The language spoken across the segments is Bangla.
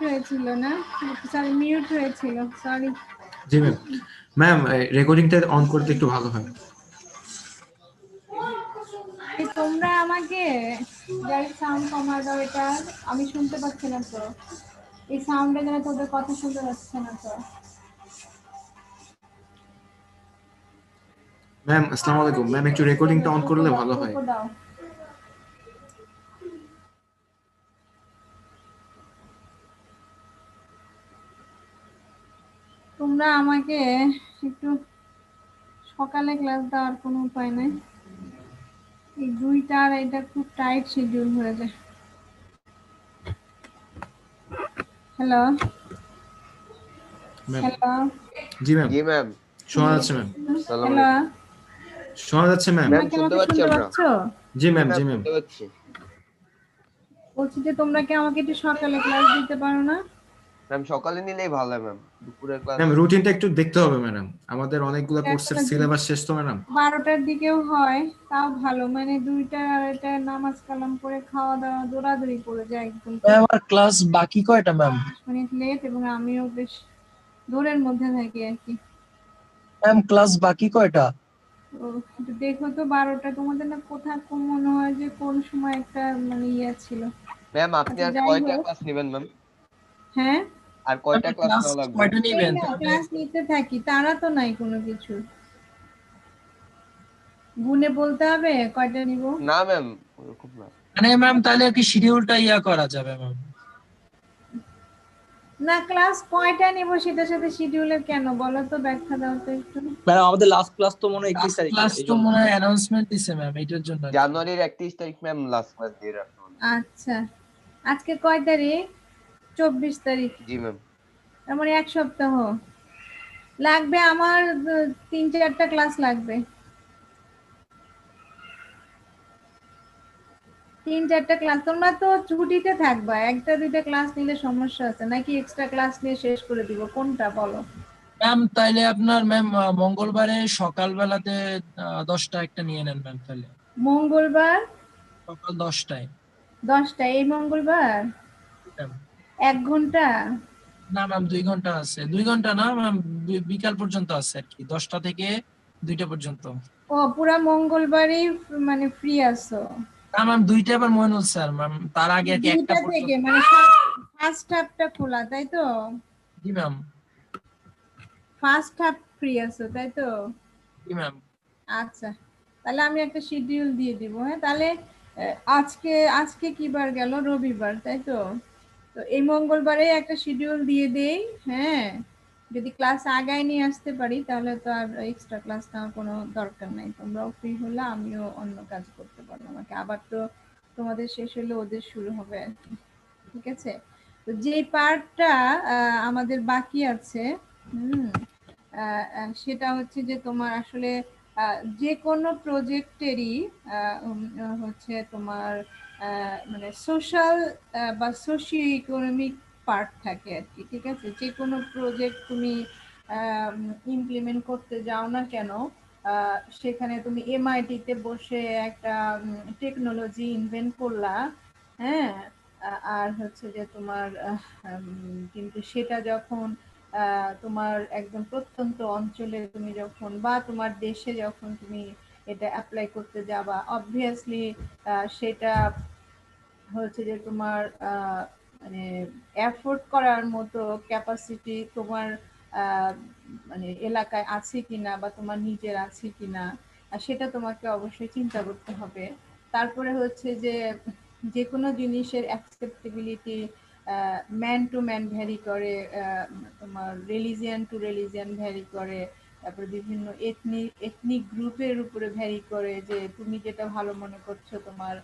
হয়েছিল না, সরি মিউট হয়েছিল, সরি। জি ম্যাম। ম্যাম রেকর্ডিংটা অন করতে একটু ভালো হয়। তোমরা আমাকে সাউন্ড কমায় দাও, এটা আমি শুনতে পাচ্ছি না তো, এই সাউন্ডে যেন তোদের কথা শুনতে পাচ্ছে না তো। ম্যাম আসসালামু আলাইকুম। ম্যাম একটু রেকর্ডিংটা অন করলে ভালো হয়। দাও। তোমরা আমাকে একটু সকালে ক্লাস দেওয়ার কোনো উপায় নাই? এই 2টা আর এটা খুব টাইট শিডিউল হয়ে যায়। Hello hello. জি ম্যাম। জি ম্যাম। শোনা যাচ্ছে ম্যাম। আসসালামু হ্যালো, আলাইকুম। শোনা যাচ্ছে ম্যাম। ম্যাম তোমরা কি শুনতে আমাকে পাচ্ছি শুনতে আমরা। পাচ্ছ? জি ম্যাম, জি ম্যাম ম্যাম। শুনতে পাচ্ছি। বলছি যে তোমরা কি আমাকে একটু সকালে ক্লাস দিতে পারো না? ম্যাম সকালে নিলেই ভালো হয় ম্যাম, দুপুরের ক্লাস। ম্যাম রুটিনটা একটু দেখতে হবে ম্যাডাম, আমাদের অনেকগুলো কোর্সের সিলেবাস শেষ তো ম্যাডাম। 12টার দিকেও হয়, তাও ভালো, মানে 2টা আড়াইটা নামাজ কালাম করে খাওয়া দাওয়া দৌড়াদৌড়ি করে যায় একদম। ম্যাম আর ক্লাস বাকি কয়টা ম্যাম? 5 মিনিট লেট, এবং আমিও বেশ দৌড়ের মধ্যে থাকি আর কি। ম্যাম ক্লাস বাকি কয়টা? তো একটু দেখো তো, 12টা তোমাদের না কোথায় কোন মনে হয় যে কোন সময় একটা মানে ইয়ে ছিল। ম্যাম আপনি আচ্ছা আর যাই কয়টা হোক, ক্লাস নেবেন ম্যাম? হ্যাঁ আর কয়টা ক্লাস ক্লাস নেওয়া লাগবে? কয়টা নেবেন? ক্লাস নিতে থাকি, তারা তো নাই কোনো কিছু। গুনে বলতে হবে কয়টা নিব? না ম্যাম ওরকম না। মানে ম্যাম তাহলে কি শিডিউলটা করা যাবে ম্যাম? না, ক্লাস কয়টা নিব সেটার সাথে শিডিউলের কেন বলো তো, ব্যাখ্যা দাও তো একটু। ম্যাডাম আমাদের লাস্ট ক্লাস তো মনে হয় 31 তারিখে, ক্লাস তো এইজন্য মনে হয় অ্যানাউন্সমেন্ট দিছে ম্যাম, এটার জন্য আর কি। জানুয়ারির 31 তারিখ ম্যাম লাস্ট ক্লাস দিয়ে রাখুন। আচ্ছা, আজকে কয় তারিখ? 24 তারিখ। জি ম্যাম। তার মানে 1 সপ্তাহ লাগবে আমার, 3-4টা ক্লাস লাগবে। 3-4টা ক্লাস। তোমরা তো ছুটিতে থাকবা, 1টা 2টা ক্লাস নিলে সমস্যা আছে নাকি? এক্সট্রা ক্লাস নিয়ে শেষ করে দিব, কোনটা বলো? ম্যাম তাইলে আপনার ম্যাম মঙ্গলবারে সকালবেলাতে 10টা একটা নিয়ে নেন ম্যাম তাহলে। মঙ্গলবার সকাল 10টায়। 10টা? এই মঙ্গলবার ম্যাম 1 ঘন্টা? না ম্যাম 2 ঘন্টা আছে, 2 ঘন্টা না ম্যাম, বিকাল পর্যন্ত আছে আর কি, 10টা থেকে 2টা পর্যন্ত। ও, পুরা মঙ্গলবারই মানে ফ্রি আছো? না ম্যাম 2টা আবার মইনুল স্যার ম্যাম, তার আগে আর কি 1টা 2টা থেকে, পর্যন্ত। মানে ফার্স্ট হাফটা খোলা তাই তো? জি ম্যাম। ফার্স্ট হাফ ফ্রি আছো তাই তো? জি ম্যাম। আচ্ছা, তাহলে আমি একটা শিডিউল দিয়ে দিব। হ্যাঁ, তাহলে আজকে আজকে কি বার গেল? রবিবার তাই তো? তো এই মঙ্গলবারে একটা শিডিউল দিয়ে দেই। হ্যাঁ, যদি ক্লাস আগায় নিয়ে আসতে পারি তাহলে তো আর এক্সট্রা ক্লাস নেওয়ার কোনো দরকার নাই। তোমরাও ফ্রি হলে আমিও অন্য কাজ করতে পারবো, আমাকে আবার তো তোমাদের শেষ হলে ওদের শুরু হবে আর কি। ঠিক আছে? তো যে পার্টটা আমাদের বাকি আছে, সেটা হচ্ছে যে তোমার আসলে যে কোনো প্রজেক্টেরই হচ্ছে তোমার মানে সোশ্যাল বা সোশিও ইকোনমিক পার্ট থাকে আর কি। ঠিক আছে? যে কোনো প্রজেক্ট তুমি ইমপ্লিমেন্ট করতে যাও না কেন, সেখানে তুমি এমআইটিতে বসে একটা টেকনোলজি ইনভেন্ট করলা, হ্যাঁ, আর হচ্ছে যে তোমার কিন্তু সেটা যখন তোমার একদম প্রত্যন্ত অঞ্চলে তুমি যখন বা তোমার দেশে যখন তুমি এটা অ্যাপ্লাই করতে যাবা, অবভিয়াসলি সেটা হচ্ছে যে তোমার মানে এফোর্ড করার মতো ক্যাপাসিটি তোমার আহ, মানে এলাকায় আছে কিনা বা তোমার নিজের আছে কিনা, সেটা তোমাকে অবশ্যই চিন্তা করতে হবে। তারপরে হচ্ছে যে যে কোনো জিনিসের acceptability man to man vary করে, তোমার রিলিজিয়ান টু রিলিজিয়ান ভ্যারি করে, তারপরে বিভিন্ন এথনিক গ্রুপের উপরে ভ্যারি করে, যে তুমি যেটা ভালো মনে করছো তোমার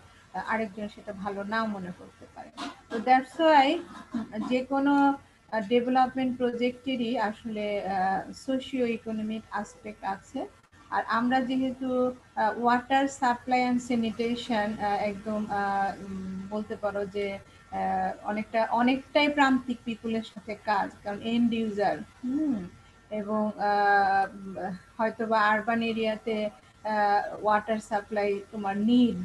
আরেকজন সেটা ভালো নাও মনে করতে পারে। তো দ্যাটস ওয়াই যে কোনো ডেভেলপমেন্ট প্রজেক্টেরই আসলে সোশিও ইকোনমিক আসপেক্ট আছে। আর আমরা যেহেতু ওয়াটার সাপ্লাই অ্যান্ড স্যানিটেশন একদম বলতে পারো যে অনেকটাই প্রান্তিক পিপুলের সাথে কাজ, কারণ এন্ড ইউজার এবং হয়তো বা আরবান এরিয়াতে ওয়াটার সাপ্লাই তোমার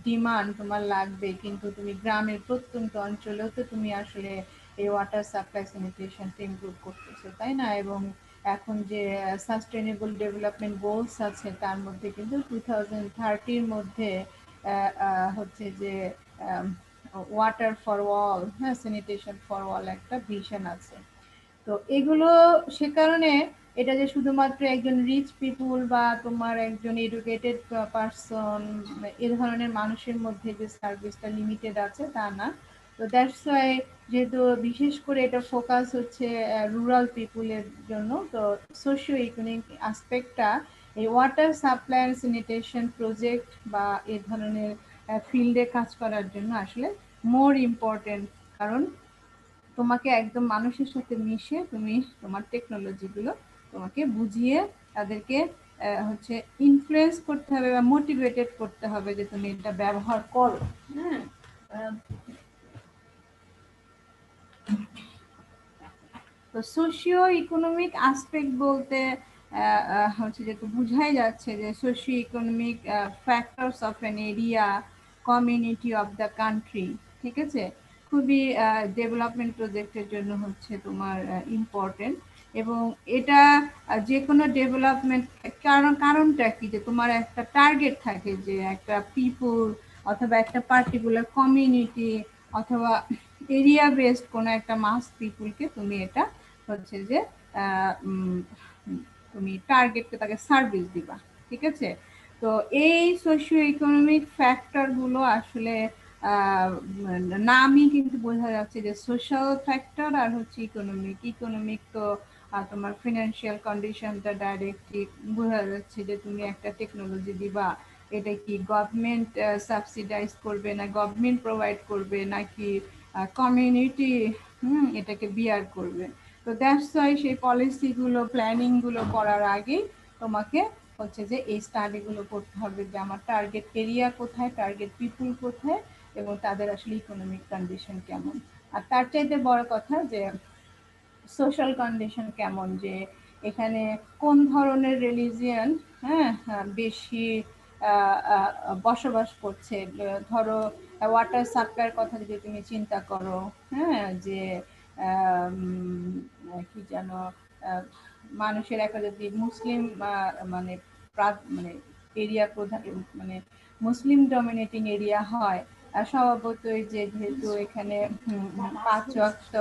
ডিমান্ড তোমার লাগবে, কিন্তু তুমি গ্রামের প্রত্যন্ত অঞ্চলেও তো তুমি আসলে এই ওয়াটার সাপ্লাই স্যানিটেশনটা ইমপ্রুভ করতেছে, তাই না? এবং এখন যে সাস্টেনেবল ডেভেলপমেন্ট গোলস আছে তার মধ্যে কিন্তু 2030-র মধ্যে হচ্ছে যে ওয়াটার ফর অল, হ্যাঁ, স্যানিটেশন ফর অল একটা ভিশন আছে। তো এগুলো সে কারণে এটা যে শুধুমাত্র একজন রিচ পিপুল বা তোমার একজন এডুকেটেড পারসন এ ধরনের মানুষের মধ্যে যে সার্ভিসটা লিমিটেড আছে তা না। তো দ্যাটস ওয়াই যেহেতু বিশেষ করে এটা ফোকাস হচ্ছে রুরাল পিপুলের জন্য, তো সোশিও ইকোনমিক অ্যাসপেক্টটা এই water supply and sanitation project বা এ ধরনের ফিল্ডে কাজ করার জন্য আসলে মোর ইম্পর্টেন্ট। কারণ তোমাকে একদম মানুষের সাথে মিশে তুমি তোমার টেকনোলজিগুলো তোমাকে বুঝিয়ে তাদেরকে হচ্ছে ইনফ্লুয়েন্স করতে হবে বা মোটিভেটেড করতে হবে যে তুমি এটা ব্যবহার করো। হ্যাঁ, তো সোশিও ইকোনমিক অ্যাসপেক্ট বলতে হচ্ছে যেটা বোঝাই যাচ্ছে যে socio economic factors of an area, community of the country, ঠিক আছে, খুবই ডেভেলপমেন্ট প্রজেক্টের জন্য হচ্ছে তোমার ইম্পর্টেন্ট। এবং এটা যে কোনো ডেভেলপমেন্ট কারণটা কি, যে তোমার একটা টার্গেট থাকে যে একটা পিপুল অথবা একটা পার্টিকুলার কমিউনিটি অথবা এরিয়া বেসড কোনো একটা মাস পিপুলকে তুমি এটা হচ্ছে যে তুমি টার্গেটকে তাকে সার্ভিস দিবা, ঠিক আছে। তো এই সোশিও ইকোনমিক ফ্যাক্টরগুলো আসলে নামই কিন্তু বোঝা যাচ্ছে যে সোশ্যাল ফ্যাক্টর আর হচ্ছে ইকোনমিক তো তোমার ফিনান্সিয়াল কন্ডিশনটা ডাইরেক্টলি বোঝা যাচ্ছে যে তুমি একটা টেকনোলজি দিবা, এটা কি গভর্নমেন্ট সাবসিডাইজ করবে না গভর্নমেন্ট প্রোভাইড করবে নাকি কমিউনিটি এটাকে বিয়ার করবে। তো দ্যাটস ওয়াই সেই পলিসিগুলো প্ল্যানিংগুলো করার আগেই তোমাকে হচ্ছে যে এই স্টাডিগুলো করতে হবে যে আমার টার্গেট এরিয়া কোথায়, টার্গেট পিপুল কোথায়, এবং তাদের আসলে ইকোনমিক কন্ডিশন কেমন। আর তার চাইতে বড় কথা যে সোশ্যাল কন্ডিশন কেমন, যে এখানে কোন ধরনের রিলিজিয়ন বেশি বসবাস করছে। ধরো ওয়াটার সাপ্লাইয়ের কথা যদি তুমি চিন্তা করো, হ্যাঁ, যে কি যেন মানুষের একটা যদি মুসলিম মানে মানে এরিয়া প্রধান মানে মুসলিম ডমিনেটিং এরিয়া হয়, স্বভাবতই যে যেহেতু এখানে 5 ওয়াক্ত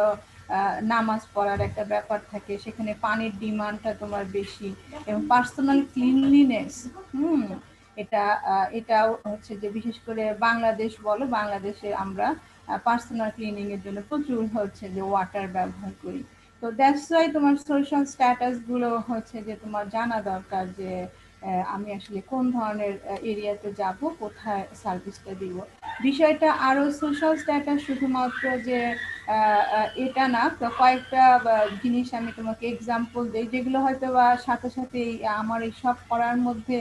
নামাজ পড়ার একটা ব্যাপার থাকে, সেখানে পানির ডিমান্ডটা তোমার বেশি এবং পার্সোনাল ক্লিনলিনেস এটাও হচ্ছে যে বিশেষ করে বাংলাদেশ বলো, বাংলাদেশে আমরা পার্সোনাল ক্লিনিং এর জন্য প্রচুর হচ্ছে যে ওয়াটার ব্যবহার করি। তো দ্যাটস ওয়াই তোমার সোশ্যাল স্ট্যাটাস গুলো হচ্ছে যে তোমার জানা দরকার যে আমি আসলে কোন ধরনের এরিয়াতে যাব, কোথায় সার্ভিসটা দিব। বিষয়টা আরো সোশ্যাল স্ট্যাটাস শুধুমাত্র যে এটা না, তো কয়েকটা জিনিস আমি তোমাকে এক্সাম্পল দিই যেগুলো হয়তো বা সাথে সাথে আমার এই সব করার মধ্যে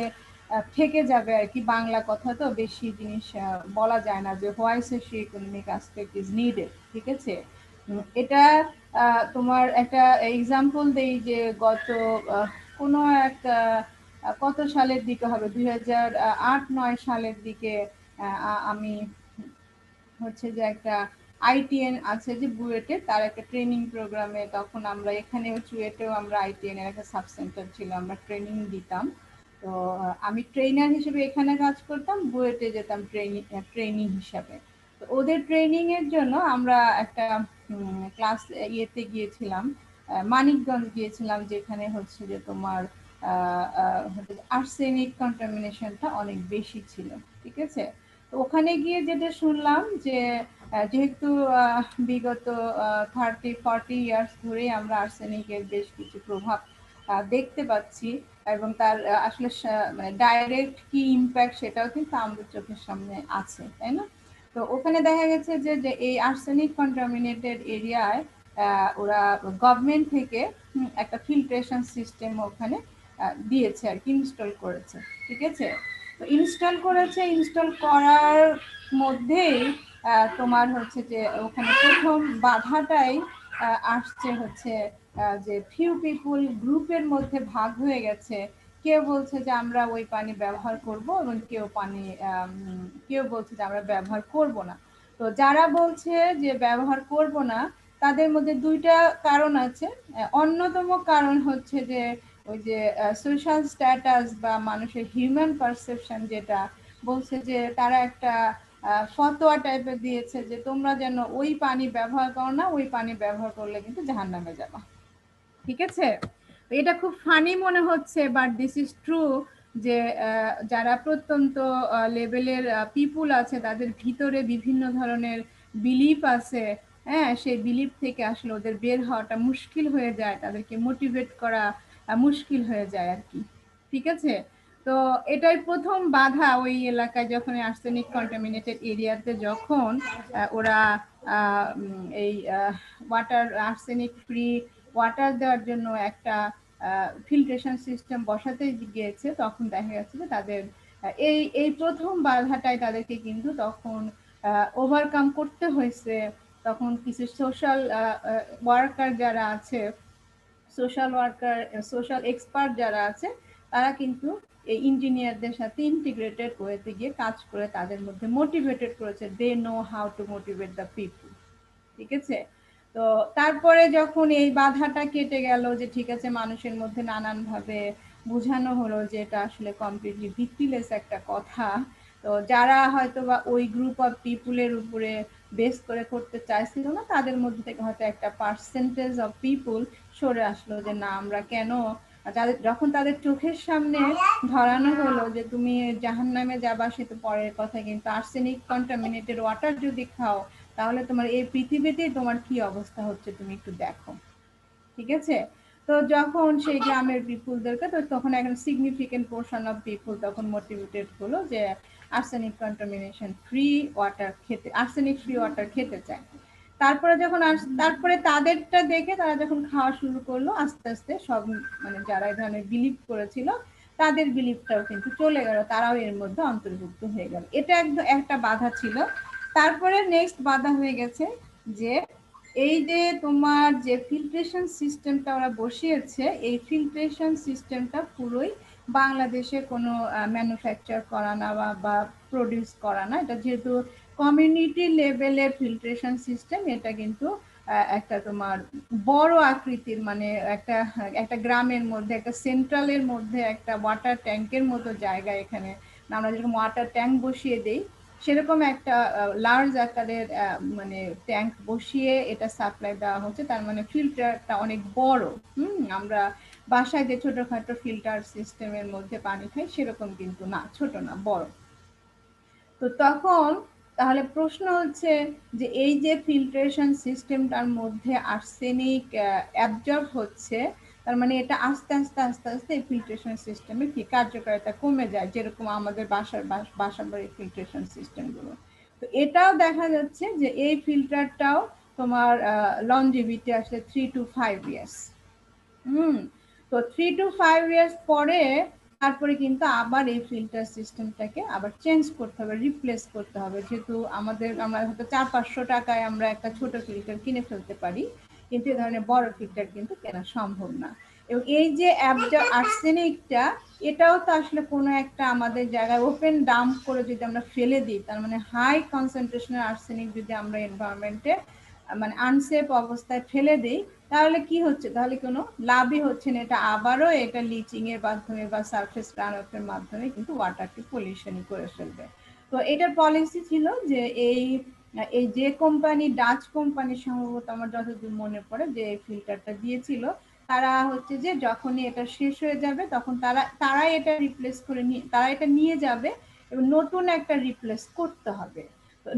থেকে যাবে আর কি। বাংলা কথা তো বেশি জিনিস বলা যায় না যে why socio economic aspect is needed, ঠিক আছে। এটা তোমার একটা এক্সাম্পল দেই যে গত কোনো একটা কত সালের দিকে হবে 2008-9 সালের দিকে আমি হচ্ছে যে একটা আইটিএন আছে যে বুয়েটে, তার একটা ট্রেনিং প্রোগ্রামে, তখন আমরা এখানেও চুয়েটেও আমরা আইটিএন এর একটা সাব সেন্টার ছিল, আমরা ট্রেনিং দিতাম। তো আমি ট্রেনার হিসেবে এখানে কাজ করতাম, বুয়েটে যেতাম ট্রেনিং হিসাবে। তো ওদের ট্রেনিং এর জন্য আমরা একটা ক্লাস ইয়েতে গিয়েছিলাম, মানিকগঞ্জ গিয়েছিলাম, যেখানে হচ্ছে যে তোমার আর্সেনিক কন্টামিনেশনটা অনেক বেশি ছিল, ঠিক আছে। তো ওখানে গিয়ে যেটা শুনলাম যে যেহেতু বিগত 30-40 ইয়ার্স ধরে আমরা আর্সেনিকের বেশ কিছু প্রভাব দেখতে পাচ্ছি এবং তার আসলে মানে ডাইরেক্ট কি ইম্প্যাক্ট সেটাও কিন্তু আমাদের চোখের সামনে আছে, তাই না। তো ওখানে দেখা গেছে যে এই আর্সেনিক কন্টামিনেটেড এরিয়ায় ওরা গভর্নমেন্ট থেকে একটা ফিল্ট্রেশন সিস্টেম ওখানে দিয়েছে আর কি, ইনস্টল করেছে, ঠিক আছে। তো ইনস্টল করার মধ্যেই তোমার হচ্ছে যে ওখানে প্রথম বাধাটাই আসছে হচ্ছে যে ফিউ পিপুল গ্রুপের মধ্যে ভাগ হয়ে গেছে। কেউ বলছে যে আমরা ওই পানি ব্যবহার করব এবং কেউ বলছে যে আমরা ব্যবহার করব না। তো যারা বলছে যে ব্যবহার করব না তাদের মধ্যে দুইটা কারণ আছে। অন্যতম কারণ হচ্ছে যে ওই যে সোশ্যাল স্ট্যাটাস বা মানুষের হিউম্যান পারসেপশন, যেটা বলছে যে তারা একটা ফতোয়া টাইপের দিয়েছে যে তোমরা যেন ওই পানি ব্যবহার করো না, ওই পানি ব্যবহার করলে কিন্তু জাহান্নামে যাবা। ঠিক আছে, এটা খুব ফানি মনে হচ্ছে, বাট দিস ইজ ট্রু যে যারা প্রত্যন্ত লেভেলের পিপুল আছে তাদের ভিতরে বিভিন্ন ধরনের বিলিফ আছে। হ্যাঁ, সেই বিলিফ থেকে আসলে ওদের বের হওয়াটা মুশকিল হয়ে যায়, তাদেরকে মোটিভেট করা মুশকিল হয়ে যায় আর কি। ঠিক আছে, তো এটাই প্রথম বাধা ওই এলাকায়, যখন আর্সেনিক কন্টামিনেটেড এরিয়াতে যখন ওরা এই ওয়াটার আর্সেনিক ফ্রি ওয়াটার দেওয়ার জন্য একটা ফিল্ট্রেশন সিস্টেম বসাতে গিয়েছে, তখন দেখা যাচ্ছে যে তাদের এই প্রথম বাধাটাই তাদেরকে কিন্তু তখন ওভারকাম করতে হয়েছে। তখন কিছু সোশ্যাল ওয়ার্কার যারা আছে, সোশ্যাল ওয়ার্কার, সোশ্যাল এক্সপার্ট যারা আছে, তারা কিন্তু এই ইঞ্জিনিয়ারদের সাথে ইন্টিগ্রেটেড ওয়েতে গিয়ে কাজ করে তাদের মধ্যে মোটিভেটেড করেছে। They know how to motivate the people. ঠিক আছে, তো তারপরে যখন এই বাধাটা কেটে গেল, যে ঠিক আছে মানুষের মধ্যে নানান ভাবে বোঝানো হলো যে এটা আসলে কমপ্লিটলি ভিত্তিলেস একটা কথা, তো যারা হয়তো বা ওই গ্রুপ অফ পিপুলের উপরে বেস করে করতে চাইছিল না, তাদের মধ্যে থেকে হয়তো একটা পার্সেন্টেজ অফ পিপুল সরে আসলো যে না, আমরা কেন, যখন তাদের চোখের সামনে ধরানো হলো যে তুমি জাহান্নামে যাবা, সে তো পরের কথা, কিন্তু আর্সেনিক কন্টামিনেটেড ওয়াটার যদি খাও তাহলে তোমার এই পৃথিবীতে তোমার কি অবস্থা হচ্ছে তুমি একটু দেখো। ঠিক আছে, তো যখন সেই গ্রামের পিপুলদেরকে, তো তখন একটা সিগনিফিকেন্ট পোর্শন অফ পিপুল তখন মোটিভেটেড হলো যে আর্সেনিক কন্টামিনেশন ফ্রি ওয়াটার খেতে, আর্সেনিক ফ্রি ওয়াটার খেতে চায়। তারপরে যখন তারপরে তাদেরটা দেখে তারা যখন খাওয়া শুরু করলো, আস্তে আস্তে সব মানে যারা এই ধরনের বিলিভ করেছিল তাদের বিলিভটাও কিন্তু চলে গেল, তারাও এর মধ্যে অন্তর্ভুক্ত হয়ে গেল। এটা একদম একটা বাধা ছিল। তারপরে নেক্সট বাধা হয়ে গেছে যে এই যে তোমার যে ফিল্ট্রেশন সিস্টেমটা ওরা বসিয়েছে, এই ফিল্ট্রেশন সিস্টেমটা পুরোই বাংলাদেশে কোনো ম্যানুফ্যাকচার করা না বা প্রডিউস করা না। এটা যেহেতু কমিউনিটি লেভেলের ফিল্ট্রেশন সিস্টেম, এটা কিন্তু একটা তোমার বড় আকৃতির, মানে একটা একটা গ্রামের মধ্যে, একটা সেন্ট্রালের মধ্যে একটা ওয়াটার ট্যাঙ্কের মতো জায়গা, এখানে আমরা যেরকম ওয়াটার ট্যাঙ্ক বসিয়ে দেই সেরকম একটা লার্জ আকারের মানে ট্যাঙ্ক বসিয়ে এটা সাপ্লাই দেওয়া হচ্ছে। তার মানে ফিল্টারটা অনেক বড়। আমরা বাসায় যে ছোটখাটো ফিল্টার সিস্টেমের মধ্যে পানি খাই সেরকম কিন্তু না, ছোট না, বড়। তো তখন তাহলে প্রশ্ন হচ্ছে যে এই যে ফিল্ট্রেশন সিস্টেমটার মধ্যে আর্সেনিক অ্যাবজর্ব হচ্ছে, তার মানে এটা আস্তে আস্তে আস্তে আস্তে এই ফিল্ট্রেশন সিস্টেমের কি কার্যকারিতা কমে যায়, যেরকম আমাদের বাসা বাড়ির ফিল্ট্রেশন সিস্টেমগুলো। তো এটাও দেখা যাচ্ছে যে এই ফিল্টারটাও তোমার লনজিভিটি আসলে 3 to 5 years। তো 3 to 5 years পরে তারপরে কিন্তু আবার এই ফিল্টার সিস্টেমটাকে আবার চেঞ্জ করতে হবে, রিপ্লেস করতে হবে। যেহেতু আমরা হয়তো 400-500 টাকায় আমরা একটা ছোট ফিল্টার কিনে ফেলতে পারি, কিন্তু এই ধরনের বড় ফিল্টার কিন্তু কেনা সম্ভব না। এবং এই যে আর্সেনিকটা, এটাও তো আসলে কোনো একটা আমাদের জায়গায় ওপেন ডাম্প করে যদি আমরা ফেলে দিই, তার মানে হাই কনসেন্ট্রেশনের আর্সেনিক যদি আমরা এনভায়রনমেন্টে মানে আনসেফ অবস্থায় ফেলে দিই, তাহলে কি হচ্ছে, তাহলে কোনো লাভই হচ্ছে না। এটা আবারও এটা লিচিং এর মাধ্যমে বা সারফেস রান অফের মাধ্যমে কিন্তু ওয়াটারকে পলিউশনই করে ফেলবে। তো এটার পলিসি ছিল যে এই যে কোম্পানি, ডাচ কোম্পানি সম্ভবত আমার যতদূর মনে পড়ে, যে ফিল্টারটা দিয়েছিল, তারা হচ্ছে যে যখনই এটা শেষ হয়ে যাবে তখন তারাই এটা রিপ্লেস করে তারা এটা নিয়ে যাবে এবং নতুন একটা রিপ্লেস করতে হবে।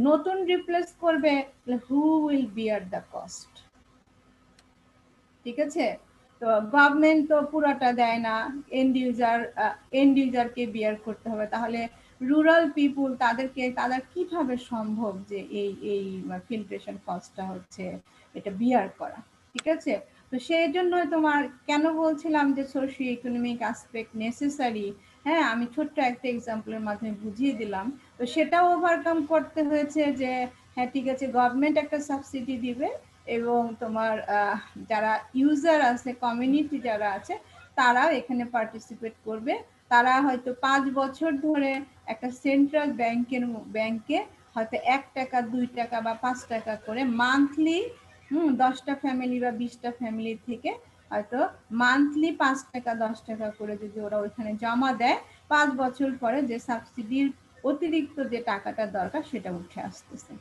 নতুন রিপ্লেস করবে, who will bear the cost? ঠিক আছে, তো গভর্নমেন্ট তো পুরোটা দেয় না, এন্ড ইউজারকে বিয়ার করতে হবে। তাহলে রুরাল পিপুল, তাদের কিভাবে সম্ভব যে এই ফিল্ট্রেশন কস্টটা হচ্ছে এটা বিয়ার করা? ঠিক আছে, তো সেই জন্য তোমার কেন বলছিলাম যে সোশিও ইকোনমিক অ্যাসপেক্ট নেসেসারি। হ্যাঁ, আমি ছোট্ট একটা এক্সাম্পলের মাধ্যমে বুঝিয়ে দিলাম। তো সেটাও ওভারকাম করতে হয়েছে যে হ্যাঁ ঠিক আছে, গভর্নমেন্ট একটা সাবসিডি দিবে এবং তোমার যারা ইউজার আছে, কমিউনিটি যারা আছে, তারা এখানে পার্টিসিপেট করবে। তারা হয়তো 5 বছর ধরে একটা সেন্ট্রাল ব্যাংকে হয়তো 1 টাকা, 2 টাকা বা 5 টাকা করে মান্থলি 10টা ফ্যামিলি বা 20টা ফ্যামিলি থেকে হয়তো মান্থলি 5 টাকা 10 টাকা করে যদি ওরা ওইখানে জমা দেয়, 5 বছর পরে যে সাবসিডির অতিরিক্ত যে টাকাটা দরকার সেটা উঠে আসতেছে।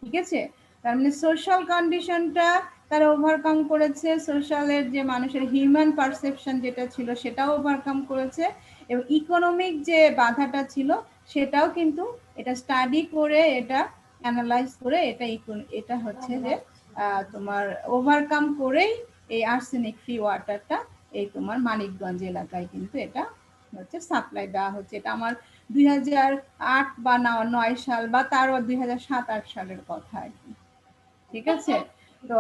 ঠিক আছে, তার মানে সোশ্যাল কন্ডিশনটা তারা ওভারকাম করেছে, সোশ্যালের যে মানুষের হিউম্যান পারসেপশন যেটা ছিল সেটাও ওভারকাম করেছে, এবং ইকোনমিক যে বাধাটা ছিল সেটাও কিন্তু এটা স্টাডি করে, এটা অ্যানালাইজ করে এটা হচ্ছে যে তোমার ওভারকাম করেই এই আর্সেনিক ফ্রি ওয়াটারটা এই তোমার মানিকগঞ্জ এলাকায় কিন্তু এটা হচ্ছে সাপ্লাই দেওয়া হচ্ছে। এটা আমার 2008 বা 9 সাল বা তারও 2007-8 সালের কথা আর কি। ঠিক আছে, তো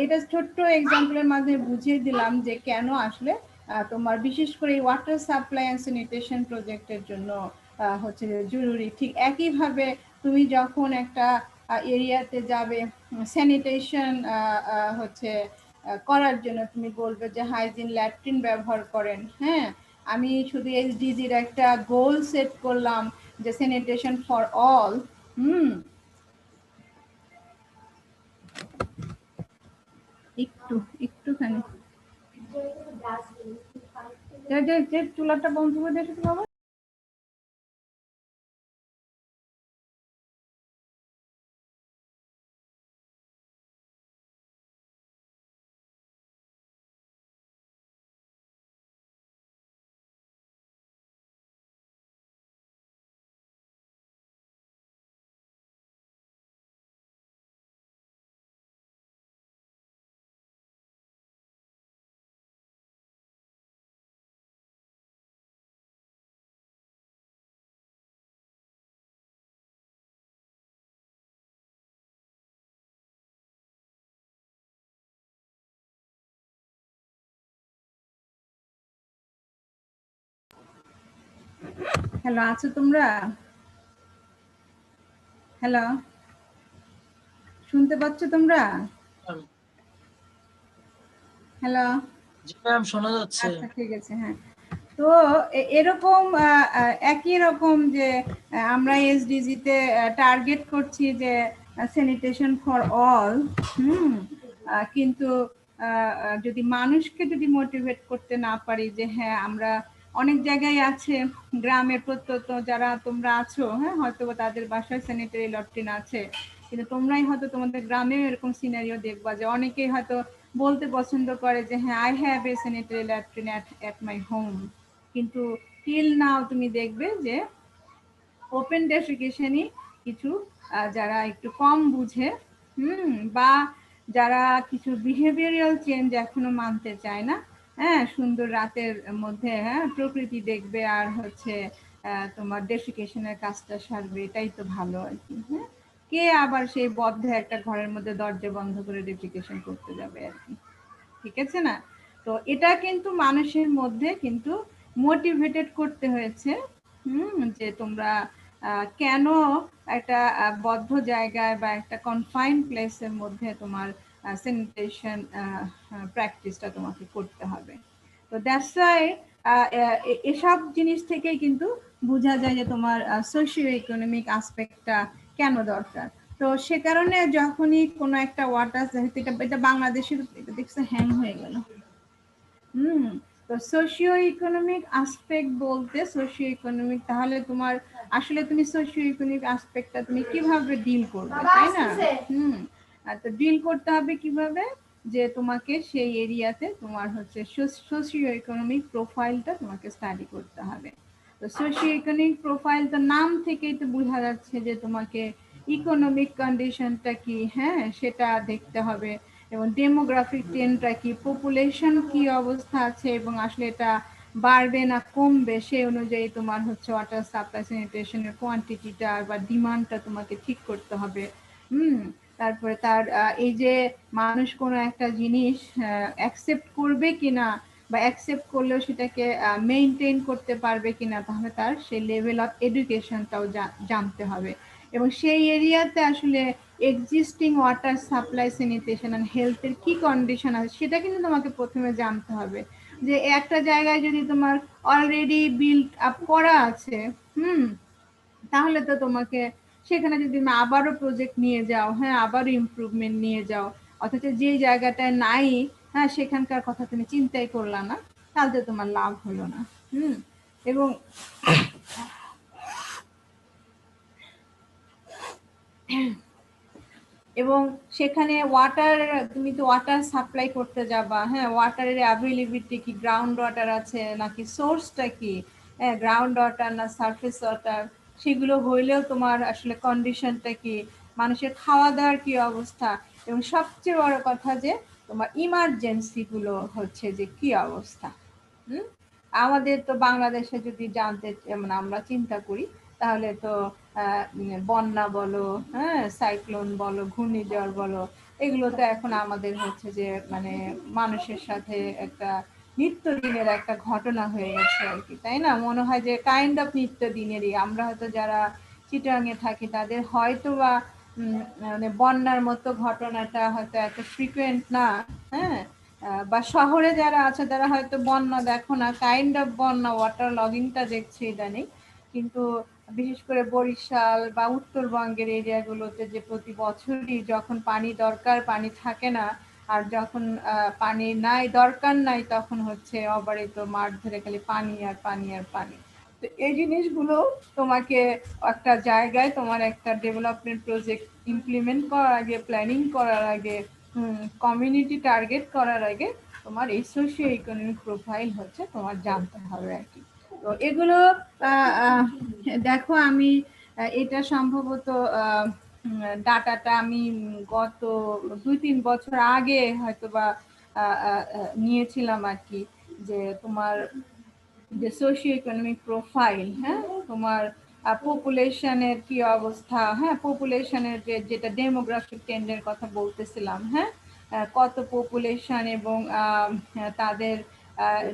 এটা ছোট্ট এক্সাম্পলের মাধ্যমে বুঝিয়ে দিলাম যে কেন আসলে তোমার বিশেষ করে এই ওয়াটার সাপ্লাই অ্যান্ড স্যানিটেশন প্রজেক্টের জন্য হচ্ছে জরুরি। ঠিক একইভাবে তুমি যখন একটা এরিয়াতে যাবে স্যানিটেশন হচ্ছে করার জন্য, তুমি বলবে যে হাইজিন ল্যাট্রিন ব্যবহার করেন। হ্যাঁ, আমি শুধু এসডিজির একটা গোল সেট করলাম যে স্যানিটেশন ফর অল। একটুখানি চুলাটা বন্ধ করে দেখে বাবা। হ্যালো, আছো তোমরা? হ্যালো, শুনতে পাচ্ছ তোমরা? হ্যালো, জি ম্যাম, শোনা যাচ্ছে। আচ্ছা ঠিক আছে। হ্যাঁ, তো এরকম একই রকম যে আমরা এসডিজি তে টার্গেট করছি যে স্যানিটেশন ফর অল, কিন্তু যদি মানুষকে যদি মোটিভেট করতে না পারি যে হ্যাঁ আমরা অনেক জায়গায় আছে গ্রামের প্রত্যন্ত যারা তোমরা আছো, হ্যাঁ হয়তো তাদের বাসায় স্যানিটারি ল্যাট্রিন আছে, কিন্তু তোমরাই হয়তো তোমাদের গ্রামেও এরকম সিনারিও দেখবা যে অনেকেই হয়তো বলতে পছন্দ করে যে হ্যাঁ I have a sanitary latrine at my home, কিন্তু টিল নাও তুমি দেখবে যে ওপেন ডেফিকেশনই কিছু যারা একটু কম বুঝে বা যারা কিছু বিহেভিয়ারাল চেঞ্জ এখনো মানতে চায় না, হ্যাঁ সুন্দর রাতের মধ্যে হ্যাঁ প্রকৃতি দেখবে আর হচ্ছে তোমার ডেফিকেশনের কাজটা সারবে, এটাই তো ভালো আর কি। হ্যাঁ, কে আবার সেই বদ্ধ একটা ঘরের মধ্যে দরজা বন্ধ করে ডেফিকেশন করতে যাবে আর কি। ঠিক আছে না? তো এটা কিন্তু মানুষের মধ্যে কিন্তু মোটিভেটেড করতে হয়েছে যে তোমরা কেন একটা বদ্ধ জায়গায় বা একটা কনফাইন্ড প্লেসের মধ্যে তোমার স্যানিটেশন প্র্যাকটিসটা তোমাকে করতে হবে। তো দ্যাটস ওয়াই এসব জিনিস থেকেই কিন্তু বোঝা যায় যে তোমার সোশিও ইকোনমিক আসপেক্টটা কেন দরকার। তো সে কারণে যখনই কোনো একটা ওয়াটার, এটা বাংলাদেশের, এটা দেখছে হ্যাং হয়ে গেল। তো সোশিও ইকোনমিক আসপেক্ট বলতে সোশিও ইকোনমিক, তাহলে তোমার আসলে তুমি সোশিও ইকোনমিক আসপেক্টটা তুমি কিভাবে ডিল করবে, তাই না? তো ডিল করতে হবে কিভাবে, যে তোমাকে সেই এরিয়াতে তোমার হচ্ছে সোশিও ইকোনমিক প্রোফাইলটা তোমাকে স্টাডি করতে হবে। তো সোশিও ইকোনমিক প্রোফাইল তো নাম থেকেই তো বোঝা যাচ্ছে যে তোমাকে ইকোনমিক কন্ডিশনটা কি, হ্যাঁ সেটা দেখতে হবে, এবং ডেমোগ্রাফিক ট্রেন্ডটা কি, পপুলেশন কি অবস্থা আছে এবং আসলে এটা বাড়বে না কমবে, সেই অনুযায়ী তোমার হচ্ছে ওয়াটার সাপ্লাই স্যানিটেশনের কোয়ান্টিটিটা বা ডিমান্ডটা তোমাকে ঠিক করতে হবে। তারপরে তার এই যে মানুষ কোনো একটা জিনিস অ্যাকসেপ্ট করবে কিনা বা অ্যাকসেপ্ট করলেও সেটাকে মেইনটেইন করতে পারবে কিনা, তাহলে তার সেই লেভেল অফ এডুকেশনটাও জানতে হবে, এবং সেই এরিয়াতে আসলে existing water supply sanitation and হেলথের কি কন্ডিশন আছে সেটা কিন্তু তোমাকে প্রথমে জানতে হবে। যে একটা জায়গায় যদি তোমার অলরেডি বিল্ড আপ করা আছে তাহলে তো তোমাকে সেখানে যদি তুমি আবারও প্রজেক্ট নিয়ে যাও, হ্যাঁ, আবারও ইমপ্রুভমেন্ট নিয়ে যাও, অথচ যে জায়গাটায় নাই, হ্যাঁ, সেখানকার কথা তুমি চিন্তাই করলা না, তাহলে তো তোমার লাভ হলো না। এবং এবং সেখানে ওয়াটার, তুমি তো ওয়াটার সাপ্লাই করতে যাবা, হ্যাঁ, ওয়াটারের অ্যাভেলেবিলিটি কি, গ্রাউন্ড ওয়াটার আছে নাকি সোর্সটা কি, হ্যাঁ, গ্রাউন্ড ওয়াটার না সারফেস ওয়াটার, সেগুলো হইলেও তোমার আসলে কন্ডিশনটা কি, মানুষের খাওয়া দাওয়ার কি অবস্থা, এবং সবচেয়ে বড় কথা যে তোমার ইমার্জেন্সি গুলো হচ্ছে যে কি অবস্থা। আমাদের তো বাংলাদেশে যদি জানতে, মানে আমরা চিন্তা করি, তাহলে তো বন্যা বলো, হ্যাঁ, সাইক্লোন বলো, ঘূর্ণিঝড় বলো, এগুলো তো এখন আমাদের হচ্ছে যে মানে মানুষের সাথে একটা নিত্যদিনের একটা ঘটনা হয়ে গেছে আর কি, তাই না? মনে হয় যে কাইন্ড অফ নিত্যদিনেরই। আমরা হয়তো যারা চিটাগাংয়ে থাকি তাদের হয়তো বা মানে বন্যার মতো ঘটনাটা হয়তো এত ফ্রিকুয়েন্ট না, হ্যাঁ, বা শহরে যারা আছে তারা হয়তো বন্যা দেখো না, কাইন্ড অফ বন্যা, ওয়াটার লগিংটা দেখছে ইদানিং, কিন্তু বিশেষ করে বরিশাল বা উত্তরবঙ্গের এরিয়াগুলোতে যে প্রতি বছরই যখন পানি দরকার পানি থাকে না, আর যখন পানি নাই, দরকার নাই, তখন হচ্ছে অবারিত মাঠ ধরে খালি পানি আর পানি আর পানি। তো এই জিনিসগুলো তোমাকে একটা জায়গায় তোমার একটা ডেভেলপমেন্ট প্রজেক্ট ইমপ্লিমেন্ট করার আগে, প্ল্যানিং করার আগে, কমিউনিটি টার্গেট করার আগে তোমার এই সোশিও ইকোনমিক প্রোফাইল হচ্ছে তোমার জানতে হবে আর কি। তো এগুলো দেখো, আমি এটা সম্ভবত ডাটাটা আমি গত 2-3 বছর আগে হয়তোবা নিয়েছিলাম আর কি, যে তোমার যে সোশিও ইকোনমিক প্রোফাইল, হ্যাঁ, তোমার পপুলেশনের কি অবস্থা, হ্যাঁ, পপুলেশনের যেটা ডেমোগ্রাফিক ট্রেন্ডের কথা বলতেছিলাম, হ্যাঁ, কত পপুলেশন এবং তাদের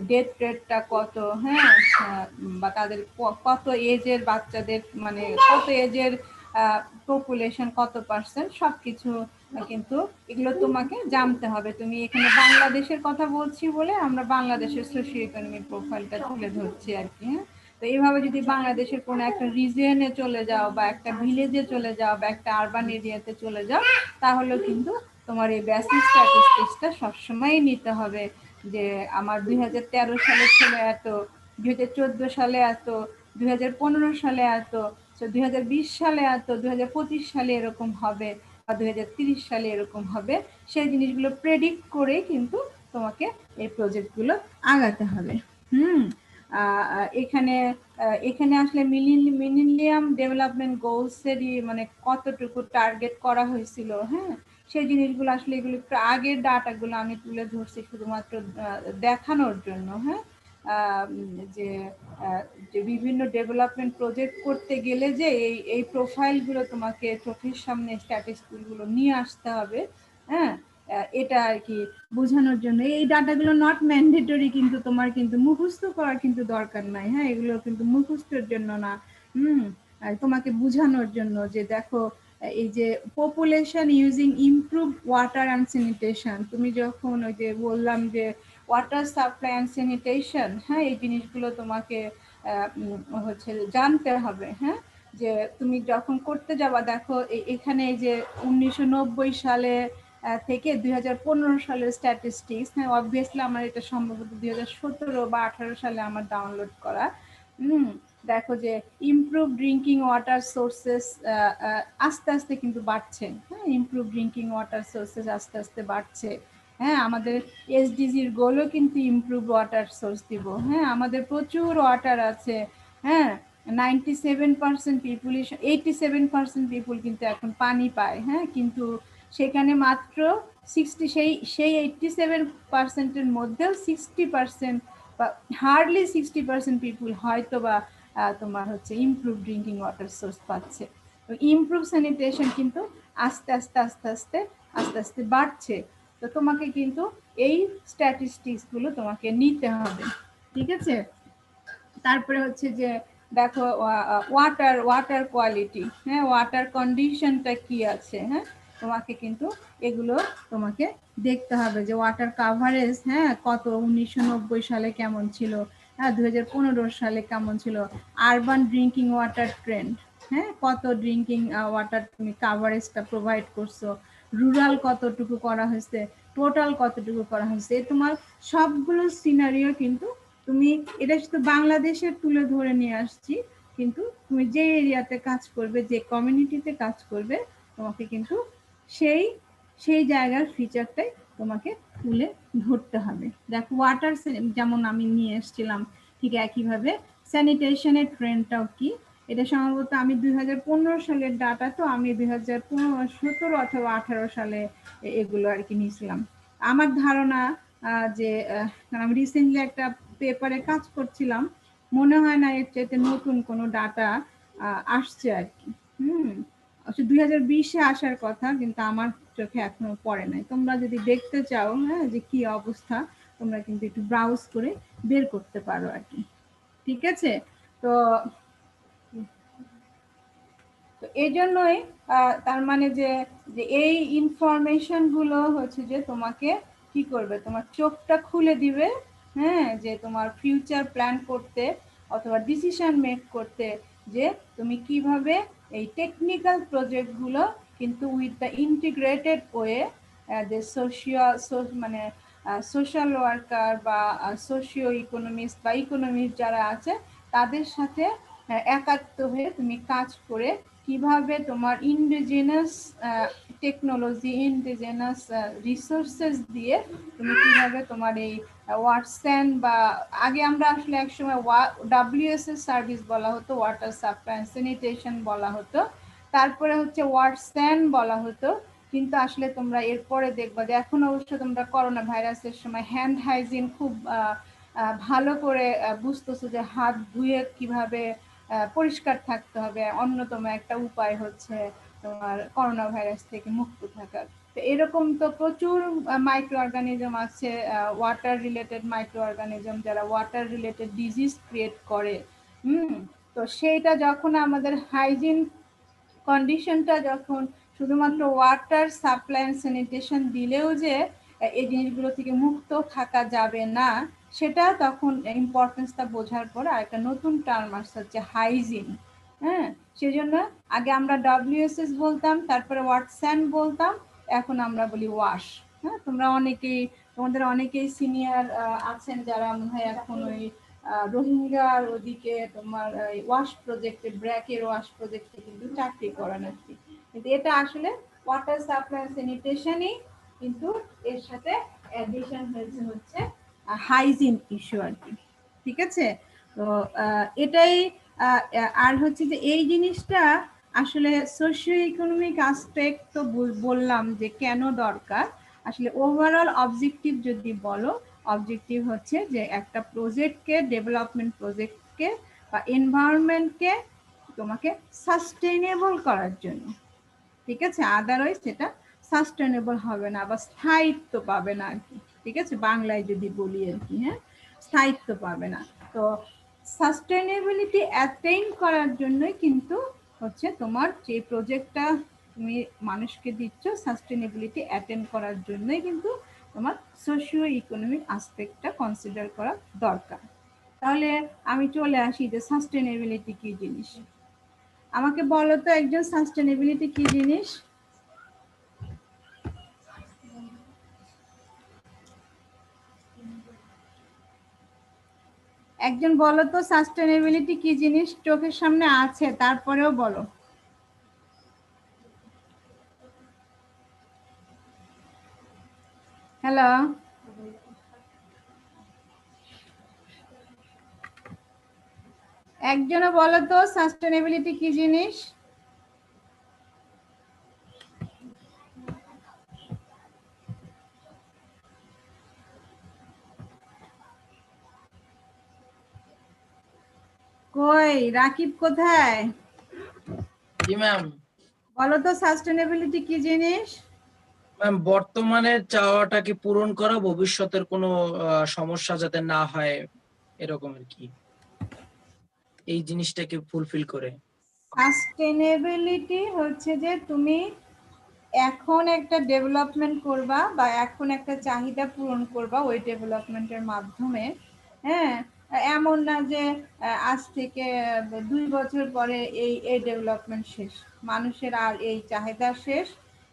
ডেথ রেটটা কত, হ্যাঁ, বা তাদের কত এজের বাচ্চাদের, মানে কত এজের পপুলেশন কত পার্সেন্ট, সবকিছু কিন্তু এগুলো তোমাকে জানতে হবে। তুমি এখানে বাংলাদেশের কথা বলছি বলে আমরা বাংলাদেশের সোশিও ইকোনমিক প্রোফাইলটা তুলে ধরছি আর কি, হ্যাঁ। তো এইভাবে যদি বাংলাদেশের কোনো একটা রিজিয়নে চলে যাও, বা একটা ভিলেজে চলে যাও, বা একটা আরবান এরিয়াতে চলে যাও, তাহলে কিন্তু তোমার এই বেসিক স্ট্যাটিস্টিক্সটা সবসময় নিতে হবে, যে আমার 2013 সালে ছিল এত, 2014 সালে এত, 2015 সালে এত, 2020 সালে এত, 2025 সালে এরকম হবে, বা 2030 সালে এরকম হবে। সেই জিনিসগুলো প্রেডিক্ট করে কিন্তু তোমাকে এই প্রজেক্টগুলো আগাতে হবে। এখানে এখানে আসলে মিলেনিয়াম ডেভেলপমেন্ট গোলসেরই মানে কতটুকু টার্গেট করা হয়েছিল, হ্যাঁ, সেই জিনিসগুলো আসলে এগুলো একটু আগের ডাটাগুলো আমি তুলে ধরছি শুধুমাত্র দেখানোর জন্য, হ্যাঁ, যে যে বিভিন্ন ডেভেলপমেন্ট প্রজেক্ট করতে গেলে যে এই প্রোফাইলগুলো তোমাকে চোখের সামনে স্ট্যাটিস্টিকগুলো নিয়ে আসতে হবে, হ্যাঁ, এটা আর কি বোঝানোর জন্য। এই ডাটাগুলো নট ম্যান্ডেটরি, কিন্তু তোমার কিন্তু মুখস্থ করার কিন্তু দরকার নাই, হ্যাঁ, এগুলো কিন্তু মুখস্থের জন্য না, তোমাকে বোঝানোর জন্য যে দেখো এই যে population using improve water and sanitation, তুমি যখন ওই যে বললাম যে ওয়াটার সাপ্লাই অ্যান্ড স্যানিটেশন, হ্যাঁ, এই জিনিসগুলো তোমাকে হচ্ছে জানতে হবে, হ্যাঁ, যে তুমি যখন করতে যাবা, দেখো এখানে এই যে 1990 সালে থেকে 2015 সালের স্ট্যাটিস্টিক্স, হ্যাঁ, অবভিয়াসলি আমার এটা সম্ভবত 2017 বা 18 সালে আমার ডাউনলোড করা। দেখো যে ইমপ্রুভ ড্রিঙ্কিং ওয়াটার সোর্সেস আস্তে আস্তে কিন্তু বাড়ছে, হ্যাঁ, ইমপ্রুভ ড্রিঙ্কিং ওয়াটার সোর্সেস আস্তে আস্তে বাড়ছে, হ্যাঁ, আমাদের এসডিজির গোলও কিন্তু ইমপ্রুভ ওয়াটার সোর্স দিব, হ্যাঁ, আমাদের প্রচুর ওয়াটার আছে, হ্যাঁ, 97% পিপুলেশন, 87% পিপুল কিন্তু এখন পানি পায়, হ্যাঁ, কিন্তু সেখানে মাত্র 87%-এর মধ্যেও 60% বা হার্ডলি 60% পিপুল হয়তো বা তোমার হচ্ছে ইমপ্রুভ ড্রিঙ্কিং ওয়াটার সোর্স পাচ্ছে। তো ইমপ্রুভ স্যানিটেশন কিন্তু আস্তে আস্তে আস্তে আস্তে আস্তে আস্তে বাড়ছে। তো তোমাকে কিন্তু এই স্ট্যাটিস্টিক্স গুলো তোমাকে নিতে হবে, ঠিক আছে। তারপরে হচ্ছে যে দেখো ওয়াটার কোয়ালিটি, হ্যাঁ, ওয়াটার কন্ডিশনটা কি আছে, হ্যাঁ, তোমাকে কিন্তু এগুলো তোমাকে দেখতে হবে যে ওয়াটার কাভারেজ, হ্যাঁ, কত 1990 সালে কেমন ছিল, হ্যাঁ, 2015 সালে কেমন ছিল, আরবান ড্রিঙ্কিং ওয়াটার ট্রেন্ড, হ্যাঁ, কত ড্রিঙ্কিং ওয়াটার তুমি কাভারেজটা প্রোভাইড করছো, রুরাল কতটুকু করা হয়েছে, টোটাল কতটুকু করা হয়েছে, তোমার সবগুলো সিনারিও কিন্তু তুমি, এটা শুধু বাংলাদেশের তুলে ধরে নিয়ে আসছি, কিন্তু তুমি যে এরিয়াতে কাজ করবে, যে কমিউনিটিতে কাজ করবে, তোমাকে কিন্তু সেই সেই জায়গার ফিচারটাই তোমাকে তুলে ধরতে হবে। দেখো ওয়াটার যেমন আমি নিয়ে এসেছিলাম, ঠিক একইভাবে স্যানিটেশনের ট্রেন্ডটাও কি, এটা সম্ভবত আমি 2015 সালের ডাটা, তো আমি 2017 অথবা 18 সালে এগুলো আর কি নিয়েছিলাম। আমার ধারণা যে আমি রিসেন্টলি একটা পেপারে কাজ করছিলাম, মনে হয় না এর চাইতে নতুন কোনো ডাটা আসছে আর কি। 2020-এ আসার কথা, কিন্তু আমার চোখে এখনো পড়ে নাই। তোমরা যদি দেখতে চাও হ্যাঁ যে কি অবস্থা, তোমরা কিন্তু একটু ব্রাউজ করে বের করতে পারো আর কি। ঠিক আছে, তো এই জন্যই তার মানে যে এই ইনফরমেশন গুলো হচ্ছে যে তোমাকে কি করবে, তোমার চোখটা খুলে দিবে, হ্যাঁ, যে তোমার ফিউচার প্ল্যান করতে অথবা ডিসিশন মেক করতে, যে তুমি কিভাবে এই টেকনিক্যাল প্রজেক্ট গুলো কিন্তু উইথ দ্য ইন্টিগ্রেটেড ওয়ে, যে মানে সোশ্যাল ওয়ার্কার বা সোশিও ইকোনমিস্ট বা ইকোনমিস্ট যারা আছে তাদের সাথে একাত্ম হয়ে তুমি কাজ করে কিভাবে তোমার ইন্ডিজিনাস টেকনোলজি, ইন্ডিজিনাস রিসোর্সেস দিয়ে তুমি কিভাবে তোমার এই ওয়াটসন বা আগে আমরা আসলে একসময় WSS সার্ভিস বলা হতো, ওয়াটার সাপ্লাই অ্যান্ড স্যানিটেশন বলা হতো, তারপরে হচ্ছে ওয়াটসন বলা হতো, কিন্তু আসলে তোমরা এরপরে দেখবা যে এখন অবশ্য তোমরা করোনা ভাইরাসের সময় হ্যান্ড হাইজিন খুব ভালো করে বুঝতেছো, যে হাত ধুয়ে কিভাবে পরিষ্কার থাকতে হবে, অন্যতম একটা উপায় হচ্ছে তোমার করোনা ভাইরাস থেকে মুক্ত থাকার। তো এরকম তো প্রচুর মাইক্রো অর্গানিজম আছে, ওয়াটার রিলেটেড মাইক্রো অর্গানিজম, যারা ওয়াটার রিলেটেড ডিজিজ ক্রিয়েট করে। তো সেইটা যখন আমাদের হাইজিন কন্ডিশনটা যখন শুধুমাত্র ওয়াটার সাপ্লাই অ্যান্ড স্যানিটেশন দিলেও যে এই জিনিসগুলো থেকে মুক্ত থাকা যাবে না, সেটা তখন ইম্পর্টেন্সটা বোঝার পর আরেকটা নতুন টার্ম আসছে হচ্ছে হাইজিন। হ্যাঁ, সেজন্য আগে আমরা WSS বলতাম, তারপরে ওয়াটসন বলতাম, এখন আমরা বলি ওয়াশ। হ্যাঁ, তোমাদের অনেকেই সিনিয়র আছেন যারা মনে হয় এখন ওই রোহিঙ্গার ওদিকে তোমার ওয়াশ প্রজেক্টে, ব্র্যাকের ওয়াশ প্রজেক্টে কিন্তু চাকরি করেন আর কি। কিন্তু এটা আসলে ওয়াটার সাপ্লাই স্যানিটেশনই, কিন্তু এর সাথে অ্যাডিশন হয়েছে হচ্ছে হাইজিন ইস্যু আর কি। ঠিক আছে, তো এটাই আর হচ্ছে যে এই জিনিসটা আসলে সোশিও ইকোনমিক আসপেক্ট তো বললাম যে কেন দরকার। আসলে ওভারঅল অবজেক্টিভ যদি বলো, অবজেক্টিভ হচ্ছে যে একটা প্রজেক্টকে, ডেভেলপমেন্ট প্রজেক্টকে বা এনভায়রনমেন্টকে তোমাকে সাস্টেইনেবল করার জন্য। ঠিক আছে, আদারওয়াইজ সেটা সাস্টেইনেবল হবে না বা স্থায়িত্ব পাবে না আর কি। ঠিক আছে, বাংলায় যদি বলি আর কি, হ্যাঁ, স্থায়িত্ব পাবে না। তো সাস্টেইনেবিলিটি অ্যাটেইন করার জন্যই কিন্তু হচ্ছে তোমার যে প্রজেক্টটা তুমি মানুষকে দিচ্ছ, সাস্টেইনেবিলিটি অ্যাটেইন করার জন্যই কিন্তু তোমার সোশিও ইকোনমিক আসপেক্টটা কনসিডার করা দরকার। তাহলে আমি চলে আসি যে সাস্টেইনেবিলিটি কি জিনিস। আমাকে বলো তো একজন, সাস্টেইনেবিলিটি কি জিনিস? একজন বলো তো সাস্টেইনেবিলিটি কি জিনিস, চোখের সামনে আছে তারপরেও বলো। হ্যালো, একজনও বলো তো সাস্টেইনেবিলিটি কি জিনিস? কই রাকিব কোথায়? জি ম্যাম। বলো তো সাস্টেইনেবিলিটি কি জিনিস? ম্যাম, বর্তমানের চাওয়াটাকে পূরণ করা, ভবিষ্যতের কোনো সমস্যা যাতে না হয়, এরকম আর কি, এই জিনিসটাকে ফুলফিল করে। সাস্টেইনেবিলিটি হচ্ছে যে তুমি এখন একটা ডেভেলপমেন্ট করবা বা এখন একটা চাহিদা পূরণ করবা ওই ডেভেলপমেন্টের মাধ্যমে, হ্যাঁ, এমন না যে আজ থেকে 2 বছর পরে এই ডেভেলপমেন্ট শেষ, মানুষের আর এই চাহিদা শেষ,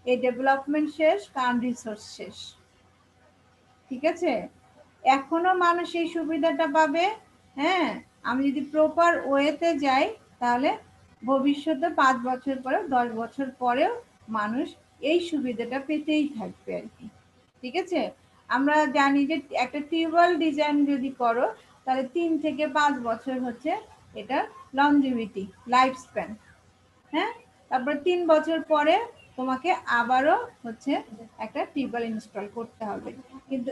এই ডেভেলপমেন্ট শেষ, কারণ রিসোর্স শেষ। ঠিক আছে, এখনো মানুষ এই সুবিধাটা পাবে। হ্যাঁ, আমি যদি প্রপার ওয়েতে যাই তাহলে ভবিষ্যতে 5 বছর পরে 10 বছর পরেও মানুষ এই সুবিধাটা পেতেই থাকবে আর কি। ঠিক আছে, আমরা জানি যে একটা টিউবওয়েল ডিজাইন যদি করো তাহলে 3 থেকে 5 বছর হচ্ছে এটা লংজিভিটি, লাইফ স্প্যান। হ্যাঁ, তারপর 3 বছর পরে তোমাকে আবারও হচ্ছে একটা টিউবওয়েল ইনস্টল করতে হবে। কিন্তু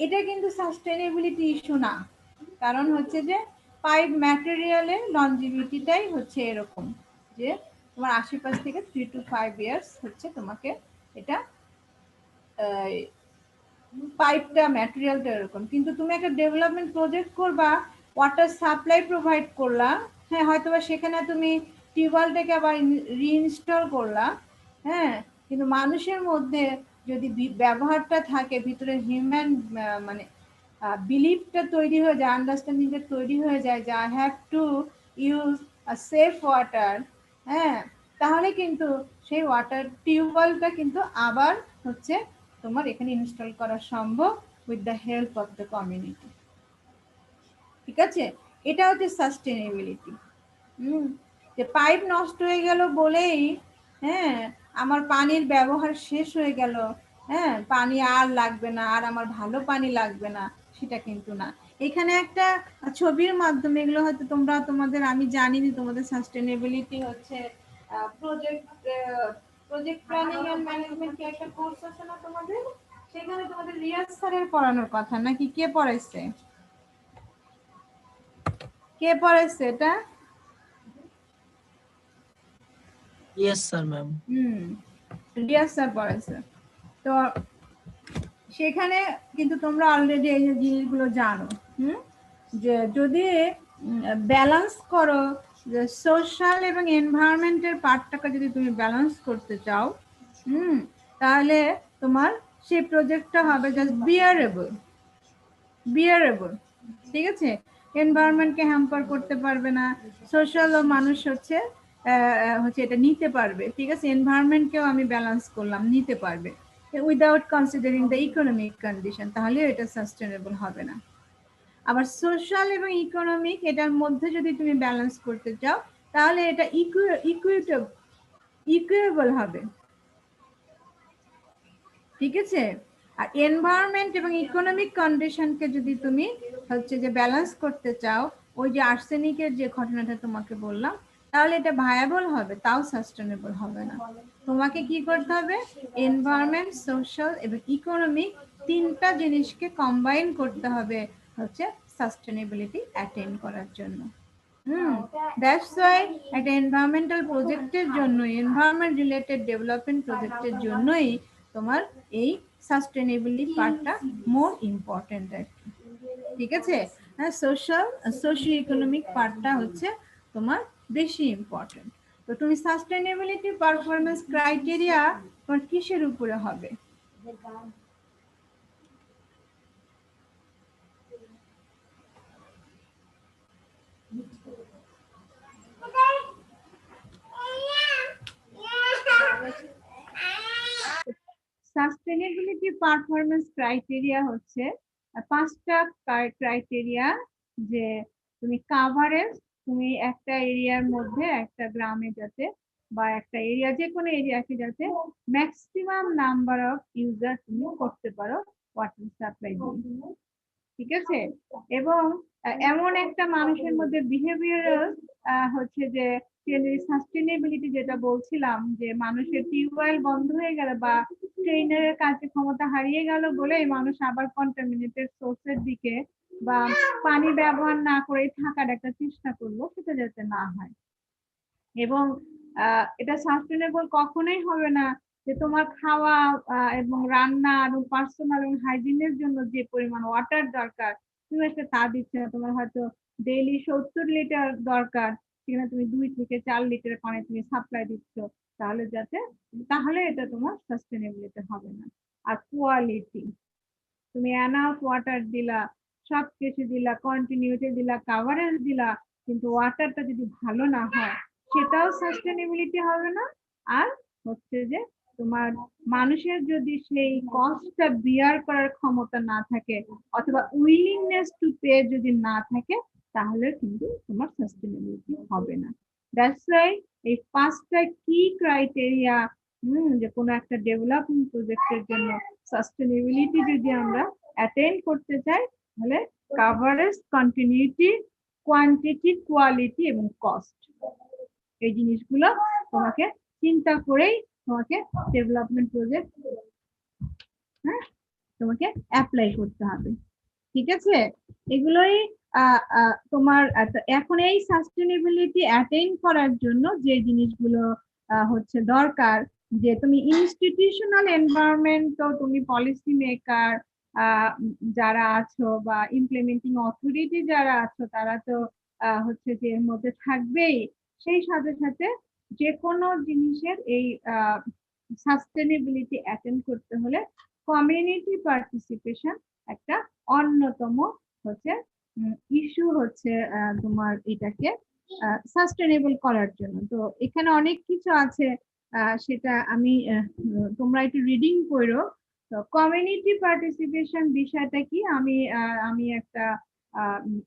এটা কিন্তু সাস্টেনেবিলিটি ইস্যু না, কারণ হচ্ছে যে পাইপ ম্যাটেরিয়ালের লংজিভিটিটাই হচ্ছে এরকম যে তোমার আশেপাশ থেকে 3 to 5 ইয়ার্স হচ্ছে তোমাকে এটা পাইপটা ম্যাটেরিয়ালটা এরকম। কিন্তু তুমি একটা ডেভেলপমেন্ট প্রজেক্ট করবা, ওয়াটার সাপ্লাই প্রোভাইড করলা, হ্যাঁ হয়তো বা সেখানে তুমি টিউবওয়েলটাকে আবার রিইনস্টল করলা, হ্যাঁ, কিন্তু মানুষের মধ্যে যদি ব্যবহারটা থাকে, ভিতরে হিউম্যান মানে বিলিফটা তৈরি হয়ে যায়, আন্ডারস্ট্যান্ডিংটা তৈরি হয়ে যায় যে I have to use a safe water, হ্যাঁ, তাহলে কিন্তু সেই ওয়াটার টিউবওয়েলটা কিন্তু আবার হচ্ছে তোমার এখানে ইনস্টল করা সম্ভব with the help of the community. ঠিক আছে, এটা হচ্ছে সাস্টেনেবিলিটি। যে পাইপ নষ্ট হয়ে গেল বলেই হ্যাঁ আমার পানির ব্যবহার শেষ হয়ে গেল, হ্যাঁ পানি আর লাগবে না, আর আমার ভালো পানি লাগবে না, সেটা কিন্তু না। এখানে একটা ছবির মাধ্যমে, এগুলো হয়তো তোমরা তোমাদের, আমি জানি যে তোমাদের সাস্টেনেবিলিটি হচ্ছে প্রজেক্ট প্ল্যানিং এন্ড ম্যানেজমেন্ট কি একটা কোর্স আছে না তোমাদের, সেখানে তোমাদের রিয়াজ স্যারের পড়ানোর কথা নাকি? কে পড়াইছে, কে পড়াইছে এটা? Yes sir ma'am. Riaz sir পড়াইছে। তো সেখানে কিন্তু তোমরা অলরেডি এই জিনিসগুলো জানো, যে যদি ব্যালেন্স করো, যে সোশ্যাল এবং এনভায়রনমেন্টের পার্টটাকে যদি তুমি ব্যালেন্স করতে চাও, তাহলে তোমার সেই প্রজেক্টটা হবে জাস্ট বিয়ারেবল। ঠিক আছে, এনভায়রনমেন্টকে হ্যাম্পার করতে পারবে না, সোশ্যাল ও মানুষ হচ্ছে এটা নিতে পারবে। ঠিক আছে, এনভায়রনমেন্টকেও আমি ব্যালেন্স করলাম, নিতে পারবে without considering the economic condition, তাহলে এটা সাস্টেনেবল হবে না। আবার সোশ্যাল এবং ইকোনমিক এটার মধ্যে যদি তুমি ব্যালেন্স করতে চাও তাহলে এটা ইকুয়েবল হবে। ঠিক আছে, আর এনভায়রনমেন্ট এবং ইকোনমিক কন্ডিশনকে যদি তুমি হচ্ছে যে ব্যালেন্স করতে চাও, ওই যে আর্সেনিকের যে ঘটনাটা তোমাকে বললাম, তাহলে এটা ভায়াবল হবে, তাও সাস্টেনেবল হবে না। তোমাকে কি করতে হবে, এনভায়রনমেন্ট, সোশ্যাল এবং ইকোনমিক তিনটা জিনিসকে কম্বাইন করতে হবে হচ্ছে সাস্টেনেবিলিটি অ্যাটেইন করার জন্য। দ্যাটস ওয়াই একটা এনভায়রনমেন্টাল প্রজেক্টের জন্য, এনভায়রনমেন্ট রিলেটেড ডেভেলপমেন্ট প্রজেক্টের জন্যই তোমার এই সাস্টেনেবিলিটি পার্টটা মোর ইম্পর্টেন্ট আর কি। ঠিক আছে, হ্যাঁ, সোশিও ইকোনমিক পার্টটা হচ্ছে তোমার বেশি ইম্পর্টেন্ট। তো তুমি সাস্টেনেবিলিটি পারফরমেন্স ক্রাইটেরিয়া তোমার কিসের উপরে হবে? সাস্টেনেবিলিটি পারফরমেন্স ক্রাইটেরিয়া হচ্ছে 5টা ক্রাইটেরিয়া, যে তুমি কাভারেজ, তুমি একটা এরিয়ার মধ্যে, একটা গ্রামে যাতে বা একটা এরিয়া, যে কোনো এরিয়াকে যাতে ম্যাক্সিমাম নাম্বার অফ ইউজার তুমি করতে পারো ওয়াটার সাপ্লাই দিয়ে। ঠিক আছে, এবং এমন একটা মানুষের মধ্যে বিহেভিয়ারাল হচ্ছে যে সাস্টেনেবিলিটি, যেটা বলছিলাম যে মানুষের টিউবওয়েল বন্ধ হয়ে গেল বা ট্রেনের কাছে ক্ষমতা হারিয়ে গেল বলে মানুষ আবার কন্টামিনেটেড সোর্সের দিকে বা পানি ব্যবহার না করে থাকার একটা চেষ্টা করলো, সেটা যাতে না হয়। এবং এটা সাস্টেনেবল কখনোই হবে না যে তোমার খাওয়া এবং রান্না এবং পার্সোনাল এবং হাইজিনের জন্য যে পরিমাণ ওয়াটার দরকার তুমি একটা তা দিচ্ছ না। তোমার হয়তো ডেইলি 70 লিটার দরকার, সেখানে তুমি 2 থেকে 4 লিটার পানি তুমি সাপ্লাই দিচ্ছ, তাহলে এটা তোমার সাস্টেনেবিলিটি হবে না। আর কোয়ালিটি, তুমি এনাফ ওয়াটার দিলা, সবকিছু দিলা, কন্টিনিউটি দিলা, কাভারেজ দিলা, কিন্তু ওয়াটারটা যদি ভালো না হয় সেটাও সাস্টেনেবিলিটি হবে না। আর হচ্ছে যে তোমার মানুষের যদি সেই কস্টটা বিয়ার করার ক্ষমতা না থাকে অথবা উইলিংনেস টু পে যদি না থাকে তাহলে কিন্তু তোমার সাস্টেনেবিলিটি হবে না। দ্যাটস ওয়াই এই 5টা কি ক্রাইটেরিয়া, যে কোনো একটা ডেভেলপমেন্ট প্রজেক্টের জন্য সাস্টেনেবিলিটি যদি আমরা অ্যাটেন্ড করতে চাই তাহলে কাভারেজ, কন্টিনিউটি, কোয়ান্টিটি, কোয়ালিটি এবং কস্ট, এই জিনিসগুলো তোমাকে চিন্তা করেই তোমাকে ডেভেলপমেন্ট প্রজেক্ট তোমাকে অ্যাপ্লাই করতে হবে। ঠিক আছে, এগুলোই তোমার এখন এই সাস্টেনেবিলিটি অ্যাটেইন করার জন্য যে জিনিসগুলো হচ্ছে দরকার, যে তুমি ইনস্টিটিউশনাল এনভায়রনমেন্ট, তো তুমি পলিসি মেকার যারা আছো বা ইমপ্লিমেন্টিং অথরিটি যারা আছো তারা তো হচ্ছে যে এর মধ্যে থাকবেই। সেই সাথে সাথে যে কোনো জিনিসের এই সাস্টেনেবিলিটি অ্যাটেন্ড করতে হলে কমিউনিটি পার্টিসিপেশন একটা অন্যতম হচ্ছে ইস্যু হচ্ছে তোমার এটাকে সাস্টেনেবল করার জন্য। তো এখানে অনেক কিছু আছে, সেটা আমি তোমরা একটু রিডিং করো। তো কমিউনিটি পার্টিসিপেশন বিষয়টা কি, আমি একটা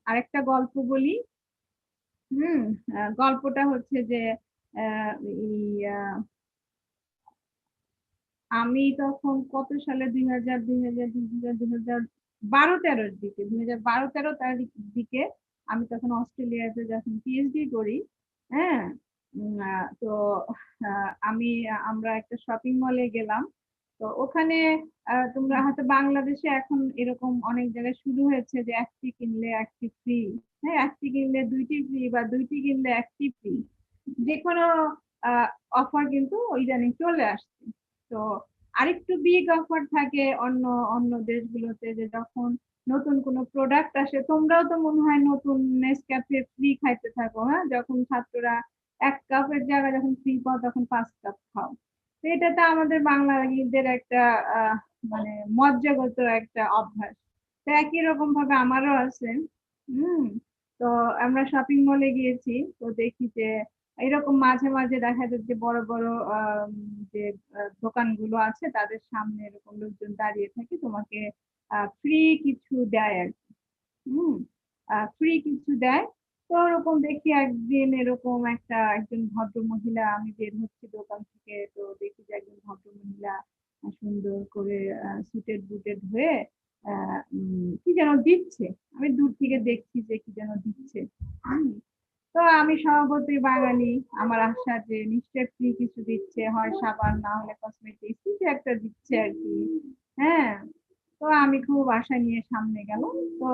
আরেকটা গল্প বলি। গল্পটা হচ্ছে যে আমি তখন কত সালে 2012-13 দিকে 2012-13 দিকে আমি তখন অস্ট্রেলিয়াতে যখন পিএইচডি করি। হ্যাঁ, তো আমরা একটা শপিং মলে গেলাম। তো ওখানে তোমরা হয়তো বাংলাদেশে এখন এরকম অনেক জায়গায় শুরু হয়েছে যে একটি কিনলে একটি ফ্রি, হ্যাঁ, একটি কিনলে দুইটি ফ্রি বা দুইটি কিনলে একটি ফ্রি, যে কোনো অফার কিন্তু ইদানিং চলে আসছে। তো আরেকটু বিগ অফার থাকে অন্য অন্য দেশগুলোতে, যে যখন নতুন কোনো প্রোডাক্ট আসে, তোমরাও তো মনে হয় নতুন নেসক্যাফে ফ্রি খাইতে থাকো, হ্যাঁ, যখন ছাত্ররা 1 কাপের জায়গায় যখন ফ্রি পাও তখন 5 কাপ খাও। তো এটা তো আমাদের বাঙালিদের একটা মানে মজ্জাগত একটা অভ্যাস। তো একই রকম ভাবে আমারও আছে। তো আমরা শপিং মলে গিয়েছি, তো দেখি যে এরকম মাঝে মাঝে দেখা যায় যে বড় বড় যে দোকানগুলো আছে তাদের সামনে এরকম লোকজন দাঁড়িয়ে থাকে, তোমাকে ফ্রি কিছু দেয় আর কি। ফ্রি কিছু দেয়। তো ওরকম দেখি একদিন এরকম একজন ভদ্র মহিলা, আমি বের হচ্ছি দোকান থেকে, তো দেখি যে একজন ভদ্র মহিলা সুন্দর করে সুটেড বুটেড হয়ে কি যেন দিচ্ছে। আমি দূর থেকে দেখছি যে কি যেন দিচ্ছে। তো আমি স্বভাবতই বাঙালি, আমার আশা যে নিশ্চয় ফ্রি কিছু দিচ্ছে, হয় সাবান না হলে কসমেটিক্স কিছু একটা দিচ্ছে আর কি। হ্যাঁ, তো আমি খুব আশা নিয়ে সামনে গেলাম। তো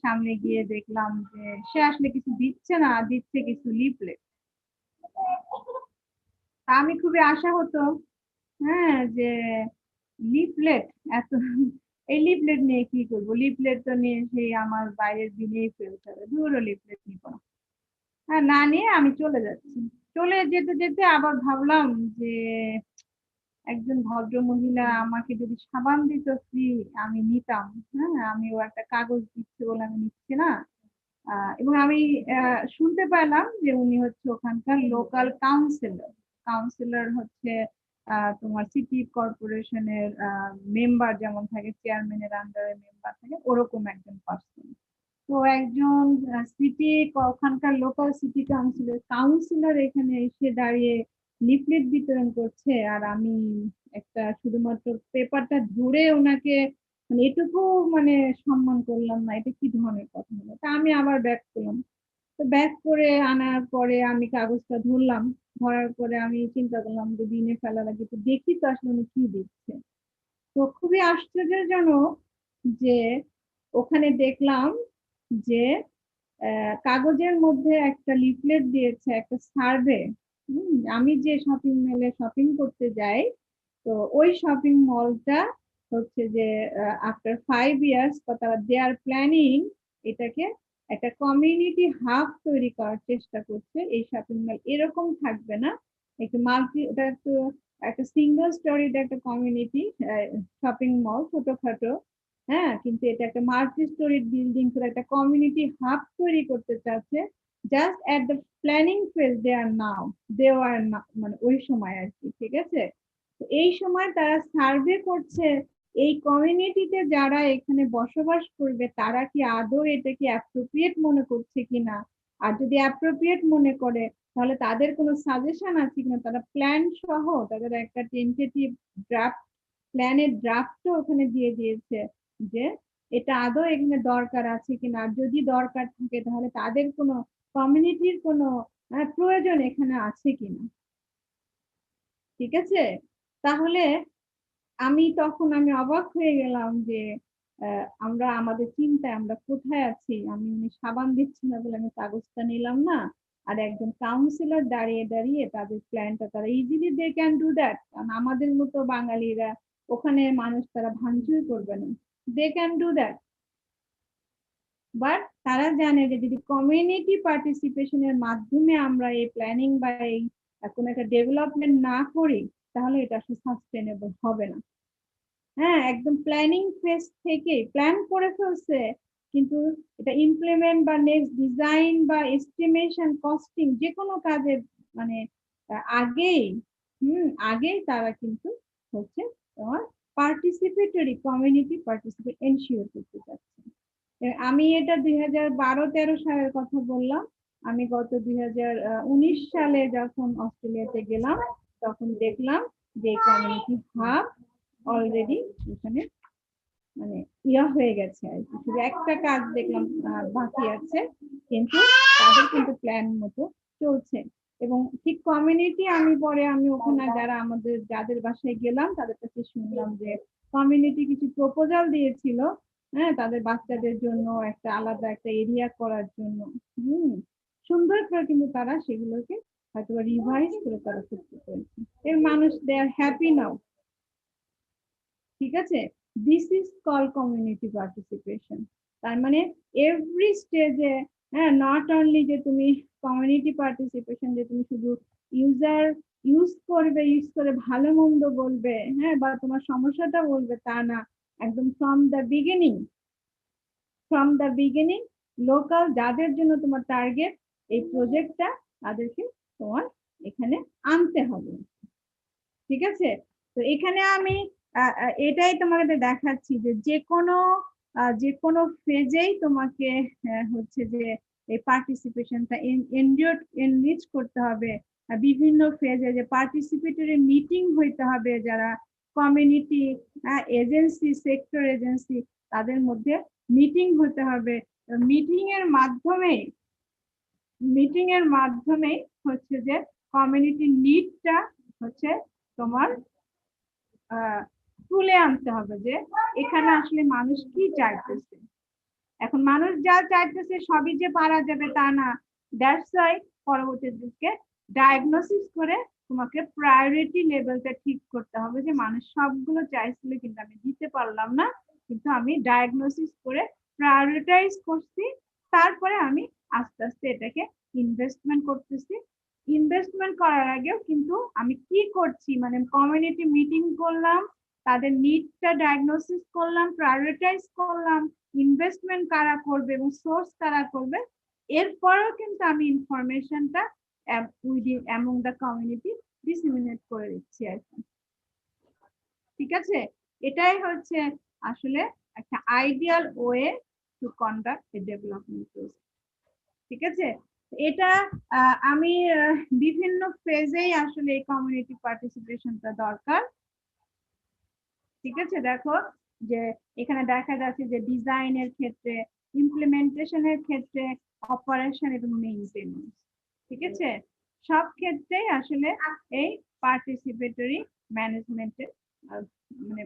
সামনে গিয়ে দেখলাম যে সে আসলে কিছু দিচ্ছে না, দিচ্ছে কিছু লিফলেট। আমি খুবই আশা হতো, হ্যাঁ, যে লিফলেট এত, এই লিফলেট নিয়ে কি করবো, লিফলেট তো নিয়ে সেই আমার বাইরের দিনেই ফেলতে হবে, ধুরো লিফলেট নিব না। হ্যাঁ, না নিয়ে আমি চলে যাচ্ছি। চলে যেতে যেতে আবার ভাবলাম যে একজন ভদ্র মহিলা আমাকে যদি সাবান দিত ফ্রি আমি নিতাম। হ্যাঁ, আমিও একটা কাগজ দিচ্ছে বলে আমি নিচ্ছি না। এবং আমি শুনতে পেলাম যে উনি হচ্ছে ওখানকার লোকাল কাউন্সিলর। কাউন্সিলর হচ্ছে তোমার সিটি কর্পোরেশনের মেম্বার যেমন থাকে, চেয়ারম্যানের আন্ডারে মেম্বার থাকে, ওরকম একজন পার্সন। তো একজন সিটি, ওখানকার লোকাল সিটি কাউন্সিলর এখানে এসে দাঁড়িয়ে লিফলেট বিতরণ করছে, আর আমি একটা শুধুমাত্র পেপারটা ধরে ওনাকে মানে এটুকু মানে সম্মান করলাম না, এটা কি ধরনের কথা হলো। তা আমি আবার ব্যাক করলাম। তো ব্যাক করে আনার পরে আমি কাগজটা ধরলাম, ধরার পরে আমি চিন্তা করলাম যে দিনে ফেলার আগে তো দেখি তো আসলে উনি কি দিচ্ছে। তো খুবই আশ্চর্যজনক যে ওখানে দেখলাম যে কাগজের মধ্যে একটা লিফলেট দিয়েছে, একটা সার্ভে। আমি যে শপিং মলে শপিং করতে যাই, তো ওই শপিং মলটা হচ্ছে যে আফটার 5 ইয়ার্স তারা দে আর প্ল্যানিং এটাকে একটা কমিউনিটি হাব তৈরি করার চেষ্টা করছে। এই শপিং মল এরকম থাকবে না, একটু মাল্টি, এটা একটু একটা সিঙ্গেল স্টোরিড একটা কমিউনিটি শপিং মল, ছোটখাটো হ্যাঁ, কিন্তু এটা একটা মাল্টি স্টোরিড বিল্ডিং করে একটা কমিউনিটি হাব তৈরি করতে চাচ্ছে। Just at the planning phase they are now, they are মানে ওই সময় আর কি, ঠিক আছে। তো এই সময় তারা সার্ভে করছে এই কমিউনিটিতে যারা এখানে বসবাস করবে তারা কি আদৌ এটাকে অ্যাপ্রোপ্রিয়েট মনে করছে কিনা, আর যদি অ্যাপ্রোপ্রিয়েট মনে করে তাহলে তাদের কোনো সাজেশন আছে কিনা। তারা প্ল্যান সহ তাদের একটা টেন্টেটিভ ড্রাফট, প্ল্যানের ড্রাফটও ওখানে দিয়ে দিয়েছে যে এটা আদৌ এখানে দরকার আছে কিনা, আর যদি দরকার থাকে তাহলে তাদের কোনো কমিউনিটির কোনো প্রয়োজন এখানে আছে কিনা, ঠিক আছে। তাহলে আমি অবাক হয়ে গেলাম যে আমরা আমাদের চিন্তায় আমরা কোথায় আছি। উনি সাবান দিচ্ছি না বলে আমি কাগজটা নিলাম না, আর একজন কাউন্সিলর দাঁড়িয়ে দাঁড়িয়ে তাদের প্ল্যানটা তারা easily they can do that. কারণ আমাদের মতো বাঙালিরা ওখানে মানুষ তারা ভাঙচুর করবে না, they can do that. But তারা জানে যে যদি কমিউনিটি পার্টিসিপেশনের মাধ্যমে আমরা এই প্ল্যানিং বা এই কোনো একটা ডেভেলপমেন্ট না করি তাহলে এটা আসলে সাস্টেনেবল হবে না। হ্যাঁ, একদম প্ল্যানিং ফেজ থেকে প্ল্যান করে ফেলছে, কিন্তু এটা ইমপ্লিমেন্ট বা নেক্সট ডিজাইন বা এস্টিমেশন কস্টিং যে কোনো কাজের মানে আগেই আগেই তারা কিন্তু হচ্ছে তোমার পার্টিসিপেটরি কমিউনিটি পার্টিসিপেট এনশিওর করতে চাচ্ছে। আমি এটা 2012-13 সালের কথা বললাম। আমি গত 2019 সালে যখন অস্ট্রেলিয়াতে গেলাম তখন দেখলাম যে কমিউনিটি হাব অলরেডি এখানে মানে হয়ে গেছে আর কি। শুধু একটা কাজ দেখলাম বাকি আছে, কিন্তু তাদের কিন্তু প্ল্যান মতো চলছে। এবং ঠিক কমিউনিটি আমি ওখানে যাদের বাসায় গেলাম তাদের কাছে শুনলাম যে কমিউনিটি কিছু প্রপোজাল দিয়েছিল, হ্যাঁ, তাদের বাচ্চাদের জন্য একটা আলাদা একটা এরিয়া করার জন্য। সুন্দর করে কিন্তু তারা সেগুলোকে হয়তো রিভাইজ করে তারা করতে পেরেছে। এর মানুষ দে আর হ্যাপি নাও, ঠিক আছে। This is call community participation. তার মানে এভরি স্টেজে, হ্যাঁ, নট অনলি যে তুমি কমিউনিটি পার্টিসিপেশন যে তুমি শুধু ইউজ করে ভালো মন্দ বলবে, হ্যাঁ, বা তোমার সমস্যাটা বলবে তা না। একদম ফ্রম দ্য বিগিনিং লোকাল যাদের জন্য তোমার টার্গেট এই প্রজেক্টটা তাদেরকে তোমার এখানে আনতে হবে, ঠিক আছে। তো এখানে আমি এটাই তোমাকে দেখাচ্ছি যে যে কোনো ফেজেই তোমাকে হচ্ছে যে এই পার্টিসিপেশনটা এনরিচ করতে হবে। বিভিন্ন ফেজে যে পার্টিসিপেটরি মিটিং হইতে হবে, যারা কমিউনিটি এজেন্সি, সেক্টর এজেন্সি, তাদের মধ্যে মিটিং হতে হবে। মিটিং এর মাধ্যমে হচ্ছে যে কমিউনিটি নিডটা হচ্ছে তোমার তুলে আনতে হবে যে এখানে আসলে মানুষ কি চাইতেছে। এখন মানুষ যা চাইতেছে সবই যে পারা যাবে তা না। দ্যাটস ওয়াই পরবর্তী দিকে ডায়াগনোসিস করে তোমাকে প্রায়োরিটি লেভেলটা ঠিক করতে হবে যে মানুষ সবগুলো চাইছিল কিন্তু আমি দিতে পারলাম না, কিন্তু আমি ডায়াগনোসিস করে প্রায়োরিটাইজ করছি, তারপরে আমি আস্তে আস্তে এটাকে ইনভেস্টমেন্ট করতেছি। ইনভেস্টমেন্ট করার আগেও কিন্তু আমি কি করছি, মানে কমিউনিটি মিটিং করলাম, তাদের নিডটা ডায়াগনোসিস করলাম, প্রায়োরিটাইজ করলাম, ইনভেস্টমেন্ট কারা করবে এবং সোর্স কারা করবে, এরপরেও কিন্তু আমি ইনফরমেশনটা অ্যামং দ্য কমিউনিটি ডিসেমিনেট করে দিচ্ছি আর কি, ঠিক আছে। এটাই হচ্ছে আসলে একটা ideal way to conduct A development project, ঠিক আছে। এটা আমি বিভিন্ন ফেজেই আসলে এই কমিউনিটি পার্টিসিপেশনটা দরকার, ঠিক আছে। দেখো যে এখানে দেখা যাচ্ছে যে ডিজাইনের ক্ষেত্রে, ইমপ্লিমেন্টেশনের ক্ষেত্রে, অপারেশন এবং মেইনটেনেন্স, ঠিক আছে, সব ক্ষেত্রেই আসলে এই পার্টিসিপেটরি ম্যানেজমেন্টের মানে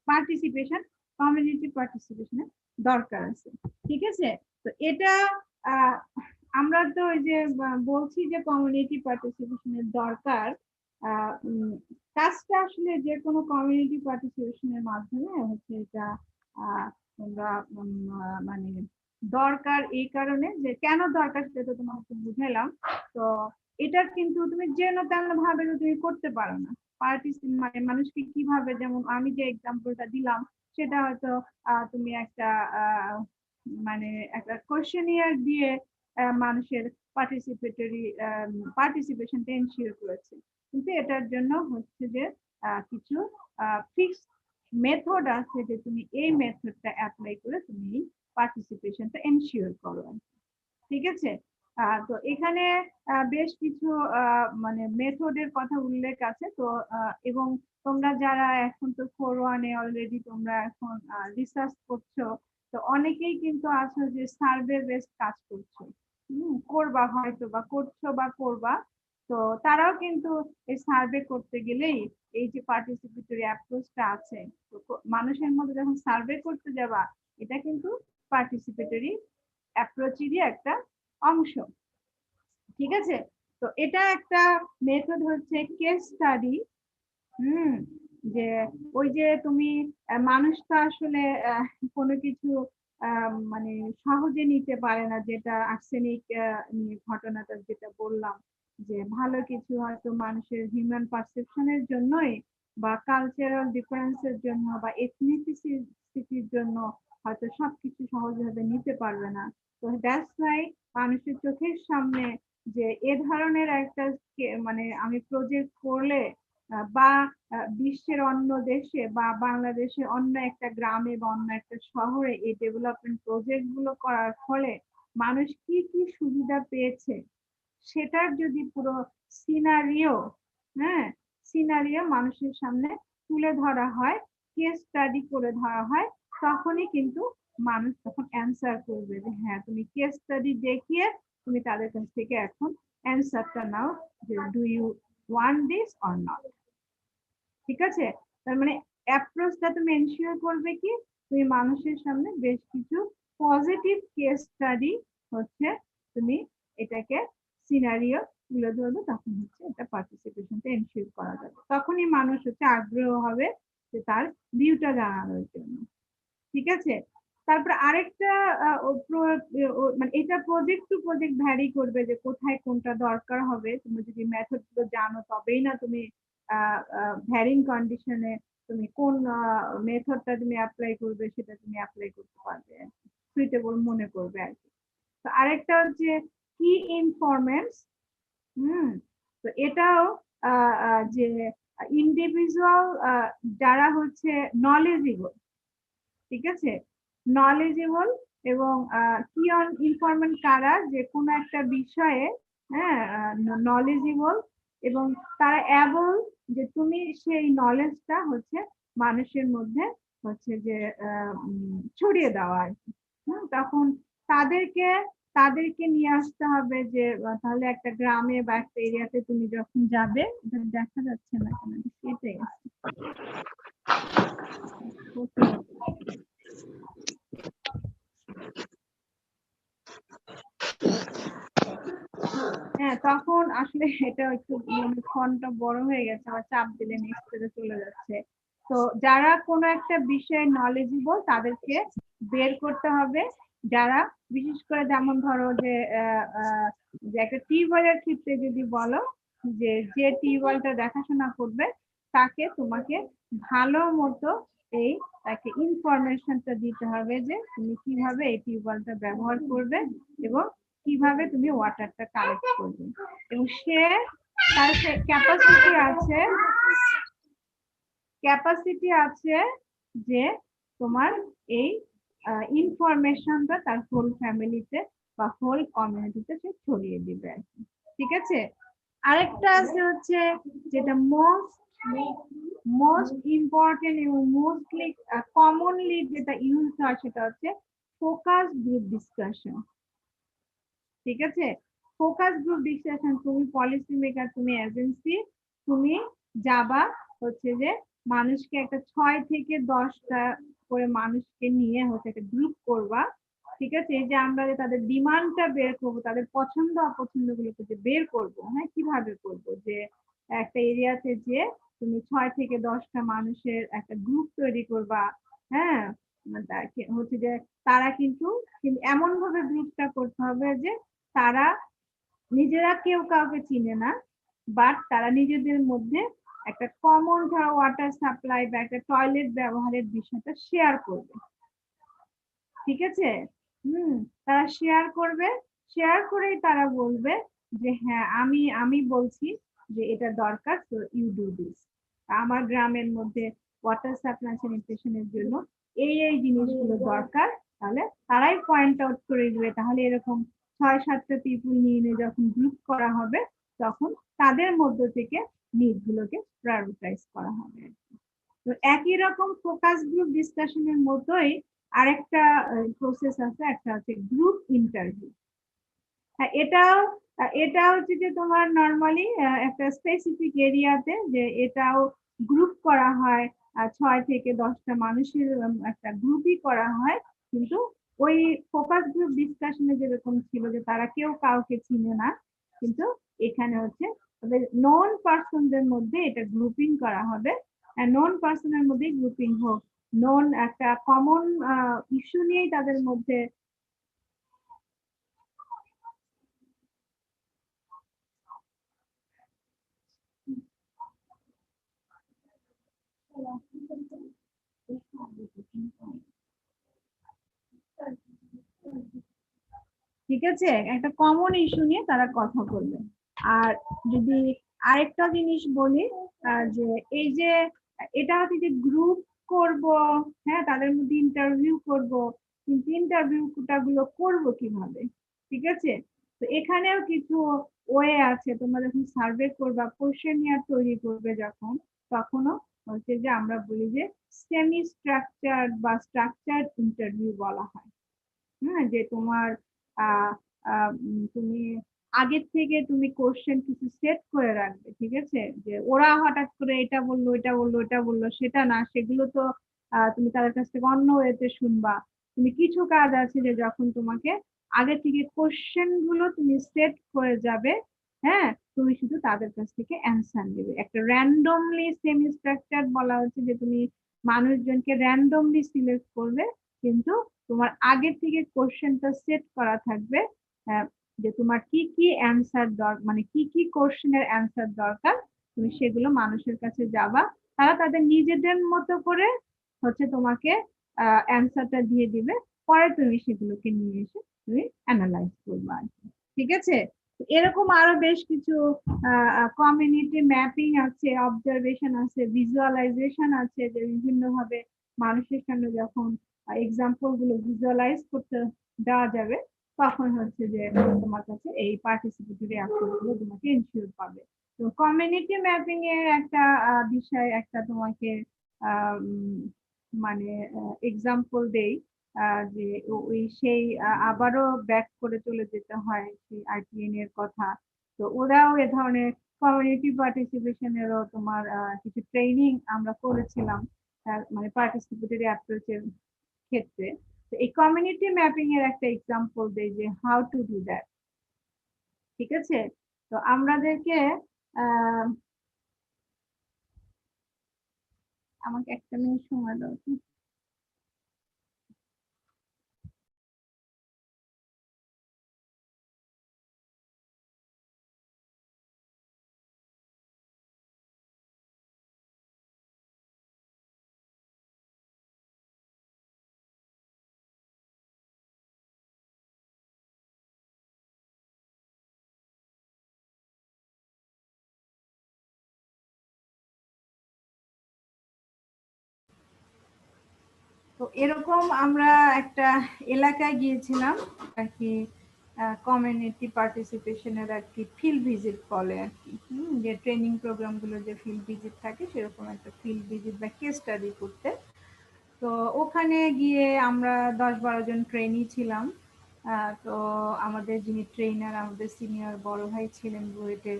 পার্টিসিপেশন, কমিউনিটি পার্টিসিপেশনের দরকার আছে, ঠিক আছে। তো এটা আমরা তো ওই যে বলছি যে কমিউনিটি পার্টিসিপেশনের দরকার, কাজটা আসলে যে কোনো কমিউনিটি পার্টিসিপেশনের মাধ্যমে হচ্ছে এটা তোমরা মানে দরকার এই কারণে যে কেন দরকার সেটা তোমাকে বুঝাইলাম। তো এটা কিন্তু তুমি যেন তেন ভাবে তুমি করতে পারো না, মানে মানুষকে কিভাবে, যেমন আমি যে এক্সাম্পলটা দিলাম সেটা হয়তো তুমি একটা মানে একটা কোয়েশ্চেনিয়ার দিয়ে মানুষের পার্টিসিপেশনটা এনশিওর করেছে, কিন্তু এটার জন্য হচ্ছে যে কিছু ফিক্স মেথড আছে যে তুমি এই মেথডটা অ্যাপ্লাই করে তুমি পার্টিসিপেশনটা এনশিওর করো, ঠিক আছে। তো এখানে বেশ কিছু মানে মেথডের কথা উল্লেখ আছে। তো এবং তোমরা যারা এখন তো 4-1 অলরেডি তোমরা এখন রিসার্চ করছো, তো অনেকেই কিন্তু আছো যে সার্ভে বেসড কাজ করছো, করবা হয়তো বা করছো বা করবা। তো তারাও কিন্তু এই সার্ভে করতে গেলেই এই যে পার্টিসিপেটরি অ্যাপ্রোচটা আছে, তো মানুষের মধ্যে যখন সার্ভে করতে যাবা, এটা কিন্তু পার্টিসিপেটরি অ্যাপ্রোচেরই একটা অংশ, ঠিক আছে। তো এটা একটা মেথড হচ্ছে কেস স্টাডি। যে ওই যে তুমি মানুষ তো আসলে কোনো কিছু মানে সহজে নিতে পারে না, যেটা আর্সেনিক ঘটনাটা যেটা বললাম, যে ভালো কিছু হয়তো মানুষের হিউম্যান পারসেপশনের জন্যই বা কালচারাল ডিফারেন্সের জন্য বা এথনিসিটির জন্য হয়তো সবকিছু সহজভাবে নিতে পারবে না। তো দ্যাটস ওয়াই মানুষের চোখের সামনে যে এ ধরনের একটা মানে আমি প্রজেক্ট করলে বা বিশ্বের অন্য দেশে বা বাংলাদেশের অন্য একটা গ্রামে বা অন্য একটা শহরে এই ডেভেলপমেন্ট প্রজেক্ট গুলো করার ফলে মানুষ কি কি সুবিধা পেয়েছে সেটার যদি পুরো সিনারিও সিনারিও মানুষের সামনে তুলে ধরা হয়, কেস স্টাডি করে ধরা হয়, তখনই কিন্তু মানুষ তখন অ্যান্সার করবে যে হ্যাঁ, তুমি কেস স্টাডি দেখিয়ে তুমি তাদের কাছ থেকে এখন অ্যান্সারটা নাও যে do you want this or not, ঠিক আছে। তার মানে অ্যাপ্রোচটা তুমি এনশিওর করবে কি, তুমি মানুষের সামনে বেশ কিছু পজিটিভ কেস স্টাডি হচ্ছে তুমি এটাকে সিনারিও তুলে ধরবে, তখন হচ্ছে এটা পার্টিসিপেশনটা এনশিওর করা যাবে, তখনই মানুষ হচ্ছে আগ্রহ হবে যে তার ভিউটা জানানোর জন্য, ঠিক আছে। তারপর আরেকটা মানে এটা প্রজেক্ট টু প্রজেক্ট ভ্যারি করবে যে কোথায় কোনটা দরকার হবে। তুমি যদি মেথড গুলো জানো তবেই না তুমি ভ্যারিং কন্ডিশনে তুমি কোন মেথডটা তুমি অ্যাপ্লাই করবে সেটা তুমি অ্যাপ্লাই করতে পারবে, সুইটেবল মনে করবে আর কি। তো আরেকটা হচ্ছে কি ইনফরমেন্টস। তো এটাও যে ইন্ডিভিজুয়াল যারা হচ্ছে নলেজেবল, ঠিক আছে, নলেজেবল এবং কি ইনফরমেন্ট কারা, যে কোনো একটা বিষয়ে নলেজেবল এবং তারা অ্যাবল যে তুমি সেই নলেজটা হচ্ছে মানুষের মধ্যে হচ্ছে যে ছড়িয়ে দেওয়া আর কি। তখন তাদেরকে তাদেরকে নিয়ে আসতে হবে যে তাহলে একটা গ্রামে বা একটা এরিয়াতে তুমি যখন যাবে, দেখা যাচ্ছে না কেন, কেটে গেছে। হ্যাঁ, তখন আসলে এটা একটু ফন্টটা বড় হয়ে গেছে, আবার চাপ দিলে নেক্সট পেজে চলে যাচ্ছে। তো যারা কোনো একটা বিষয়ে নলেজেবল তাদেরকে বের করতে হবে, যারা বিশেষ করে যেমন ধরো যে একটা টিউবওয়েলের ক্ষেত্রে যদি বলো যে টিউবওয়েলটা দেখাশোনা করবে তাকে তোমাকে ভালো মতো এই তাকে ইনফরমেশনটা দিতে হবে যে তুমি কিভাবে এই টিউবওয়েলটা ব্যবহার করবে এবং কিভাবে তুমি ওয়াটারটা কালেক্ট করবে, এবং সে তার ক্যাপাসিটি আছে যে তোমার এই ইনফরমেশনটা তার হোল ফ্যামিলিতে বা হোল কমিউনিটিতে সে ছড়িয়ে দিবে, ঠিক আছে। আরেকটা আছে হচ্ছে যেটা মোস্ট ইম্পর্টেন্ট এবং মোস্টলি কমনলি যেটা ইউজ হয় সেটা হচ্ছে ফোকাস গ্রুপ ডিসকাশন, ঠিক আছে। ফোকাস গ্রুপ ডিসকাশন, তুমি পলিসি মেকার, তুমি এজেন্সি, তুমি যাবা হচ্ছে যে মানুষকে একটা 6 থেকে 10টা করে মানুষকে নিয়ে হচ্ছে একটা গ্রুপ করবা, ঠিক আছে। এই যে আমরা তাদের ডিমান্ডটা বের করবো, তাদের পছন্দ অপছন্দ গুলোকে যে বের করবো, হ্যাঁ, কিভাবে করবো, যে একটা এরিয়াতে যে তুমি 6 থেকে 10টা মানুষের একটা গ্রুপ তৈরি করবা, হ্যাঁ, হচ্ছে যে তারা কিন্তু এমন ভাবে গ্রুপটা করতে হবে যে তারা নিজেরা কেউ কাউকে চিনে না, বাট তারা নিজেদের মধ্যে একটা কমন ধরো ওয়াটার সাপ্লাই বা একটা টয়লেট ব্যবহারের বিষয়টা শেয়ার করবে, ঠিক আছে? তারা শেয়ার করবে, শেয়ার করেই তারা বলবে যে হ্যাঁ আমি বলছি যে এটা দরকার, তো ইউ ডু দিস। আমার গ্রামের মধ্যে ওয়াটার সাপ্লাই স্যানিটেশনের জন্য এই জিনিসগুলো দরকার, তাহলে তারাই পয়েন্ট আউট করে দিবে। তাহলে এরকম 6-7টা পিপুল নিয়ে যখন গ্রুপ করা হবে তখন তাদের মধ্য থেকে নিড গুলোকে প্রায়োরিটাইজ করা হবে। তো একই রকম ফোকাস গ্রুপ ডিসকাশনের মতোই আরেকটা প্রসেস আছে, একটা হচ্ছে গ্রুপ ইন্টারভিউ। হ্যাঁ, এটা হচ্ছে যে তোমার নর্মালি একটা স্পেসিফিক এরিয়াতে যে এটাও গ্রুপ করা হয়, 6 থেকে 10টা মানুষের একটা গ্রুপই করা হয়। কিন্তু ওই ফোকাস গ্রুপ ডিসকাশনে যেরকম ছিল যে তারা কেউ কাউকে চিনে না, কিন্তু এখানে হচ্ছে নন পার্সনদের মধ্যে এটা গ্রুপিং করা হবে। নন পার্সনের মধ্যে গ্রুপিং হোক, নন একটা কমন ইস্যু নিয়েই তাদের মধ্যে ঠিক আছে, একটা কমন ইস্যু নিয়ে তারা কথা বলবে। আর যদি আরেকটা জিনিস বলি, যে এই যে এটা হচ্ছে যে গ্রুপ করব, হ্যাঁ তাদের মধ্যে ইন্টারভিউ করব, কিন্তু ইন্টারভিউটা গুলো করবো কিভাবে, ঠিক আছে? তো এখানেও কিছু ওয়ে আছে। তোমরা যখন সার্ভে করবা, কোশ্চেনিয়ার তৈরি করবে যখন, তখনও হচ্ছে যে আমরা বলি যে সেমি স্ট্রাকচার্ড বা স্ট্রাকচার্ড ইন্টারভিউ বলা হয়। হ্যাঁ, যে তোমার তুমি আগের থেকে তুমি কোশ্চেন কিছু সেট করে রাখবে, ঠিক আছে? যে ওরা হঠাৎ করে এটা বললো এটা বললো এটা বললো সেটা না, সেগুলো তো তুমি তাদের কাছ থেকে অন্য ওয়েতে শুনবা। তুমি কিছু কাজ আছে যে যখন তোমাকে আগে থেকে কোশ্চেন গুলো তুমি সেট করে যাবে, হ্যাঁ তুমি শুধু তাদের কাছ থেকে অ্যান্সার নেবে। একটা র্যান্ডমলি সেমি স্ট্রাকচার বলা হচ্ছে যে তুমি মানুষজনকে র্যান্ডমলি সিলেক্ট করবে, কিন্তু তোমার আগে থেকে কোশ্চেনটা সেট করা থাকবে, যে তোমার কি কি অ্যান্সার দরকার, মানে কি কি কোশ্চেনের অ্যান্সার দরকার, তুমি সেগুলো মানুষের কাছে যাবা, তারা তাদের নিজেদের মতো করে হচ্ছে তোমাকে অ্যান্সারটা দিয়ে দিবে। পরে তুমি সেগুলোকে নিয়ে এসে তুমি অ্যানালাইজ করবে আর কি, ঠিক আছে? এরকম আরো বেশ কিছু কমিউনিটি ম্যাপিং আছে, অবজারভেশন আছে, ভিজুয়ালাইজেশন আছে, যে বিভিন্ন ভাবে মানুষের সামনে যখন এক্সাম্পল গুলো ভিজুয়ালাইজ করতে দেওয়া যাবে, তখন হচ্ছে যে তোমার কাছে এই পার্টিসিপেটরি অ্যাপ্রোচ গুলো তোমাকে ইনশিওর পাবে। তো কমিউনিটি ম্যাপিং এর একটা বিষয়, একটা তোমাকে মানে এক্সাম্পল দেই, যে ওই সেই আবারও ব্যাক করে চলে যেতে হয় সেই আইটিএন এর কথা। তো ওরাও এ ধরনের কমিউনিটি পার্টিসিপেশনেরও তোমার কিছু ট্রেনিং আমরা করেছিলাম, মানে পার্টিসিপেটরি অ্যাপ্রোচের ক্ষেত্রে। তো এই কমিউনিটি ম্যাপিং এর একটা এক্সাম্পল দেই যে হাউ টু ডু দ্যাট, ঠিক আছে? তো আমাদেরকে আমাকে একটা মিনিট সময় দাও। তো এরকম আমরা একটা এলাকায় গিয়েছিলাম আর কি, কমিউনিটি পার্টিসিপেশনের আর কি ফিল্ড ভিজিট বলে আর কি, যে ট্রেনিং প্রোগ্রাম গুলো যে ফিল্ড ভিজিট থাকে সেরকম একটা ফিল্ড ভিজিট বা কেস স্টাডি করতে। তো ওখানে গিয়ে আমরা 10-12 জন ট্রেনি ছিলাম। তো আমাদের যিনি ট্রেনার, আমাদের সিনিয়র বড় ভাই ছিলেন বুয়েটের,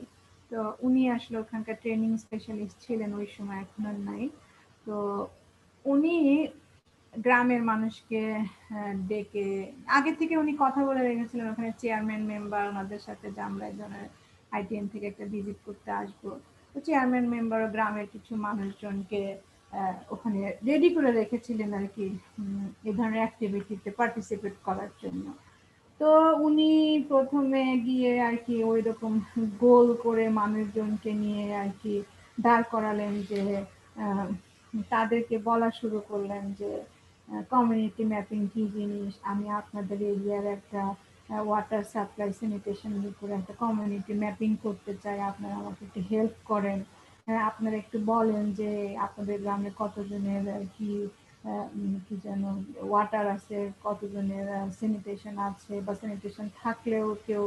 তো উনি আসলে ওখানকার ট্রেনিং স্পেশালিস্ট ছিলেন ওই সময়, এখন আর নাই। তো উনি গ্রামের মানুষকে ডেকে আগে থেকে উনি কথা বলে রেখেছিলেন ওখানে চেয়ারম্যান মেম্বার ওনাদের সাথে, যে আমরা একজনের আইটিএন থেকে একটা ভিজিট করতে আসবো। তো চেয়ারম্যান মেম্বার ও গ্রামের কিছু মানুষজনকে ওখানে রেডি করে রেখেছিলেন আর কি, এই ধরনের অ্যাক্টিভিটিতে পার্টিসিপেট করার জন্য। তো উনি প্রথমে গিয়ে আর কি ওই রকম গোল করে মানুষজনকে নিয়ে আর কি দাঁড় করালেন, যে তাদেরকে বলা শুরু করলেন যে কমিউনিটি ম্যাপিং কি জিনিস, আমি আপনাদের এরিয়ার একটা ওয়াটার সাপ্লাই স্যানিটেশনের উপরে একটা কমিউনিটি ম্যাপিং করতে চাই, আপনারা আমাকে একটু হেল্প করেন। আপনারা একটু বলেন যে আপনাদের গ্রামে কতজনের কি কি যেন ওয়াটার আছে, কতজনের স্যানিটেশন আছে, বা স্যানিটেশন থাকলেও কেউ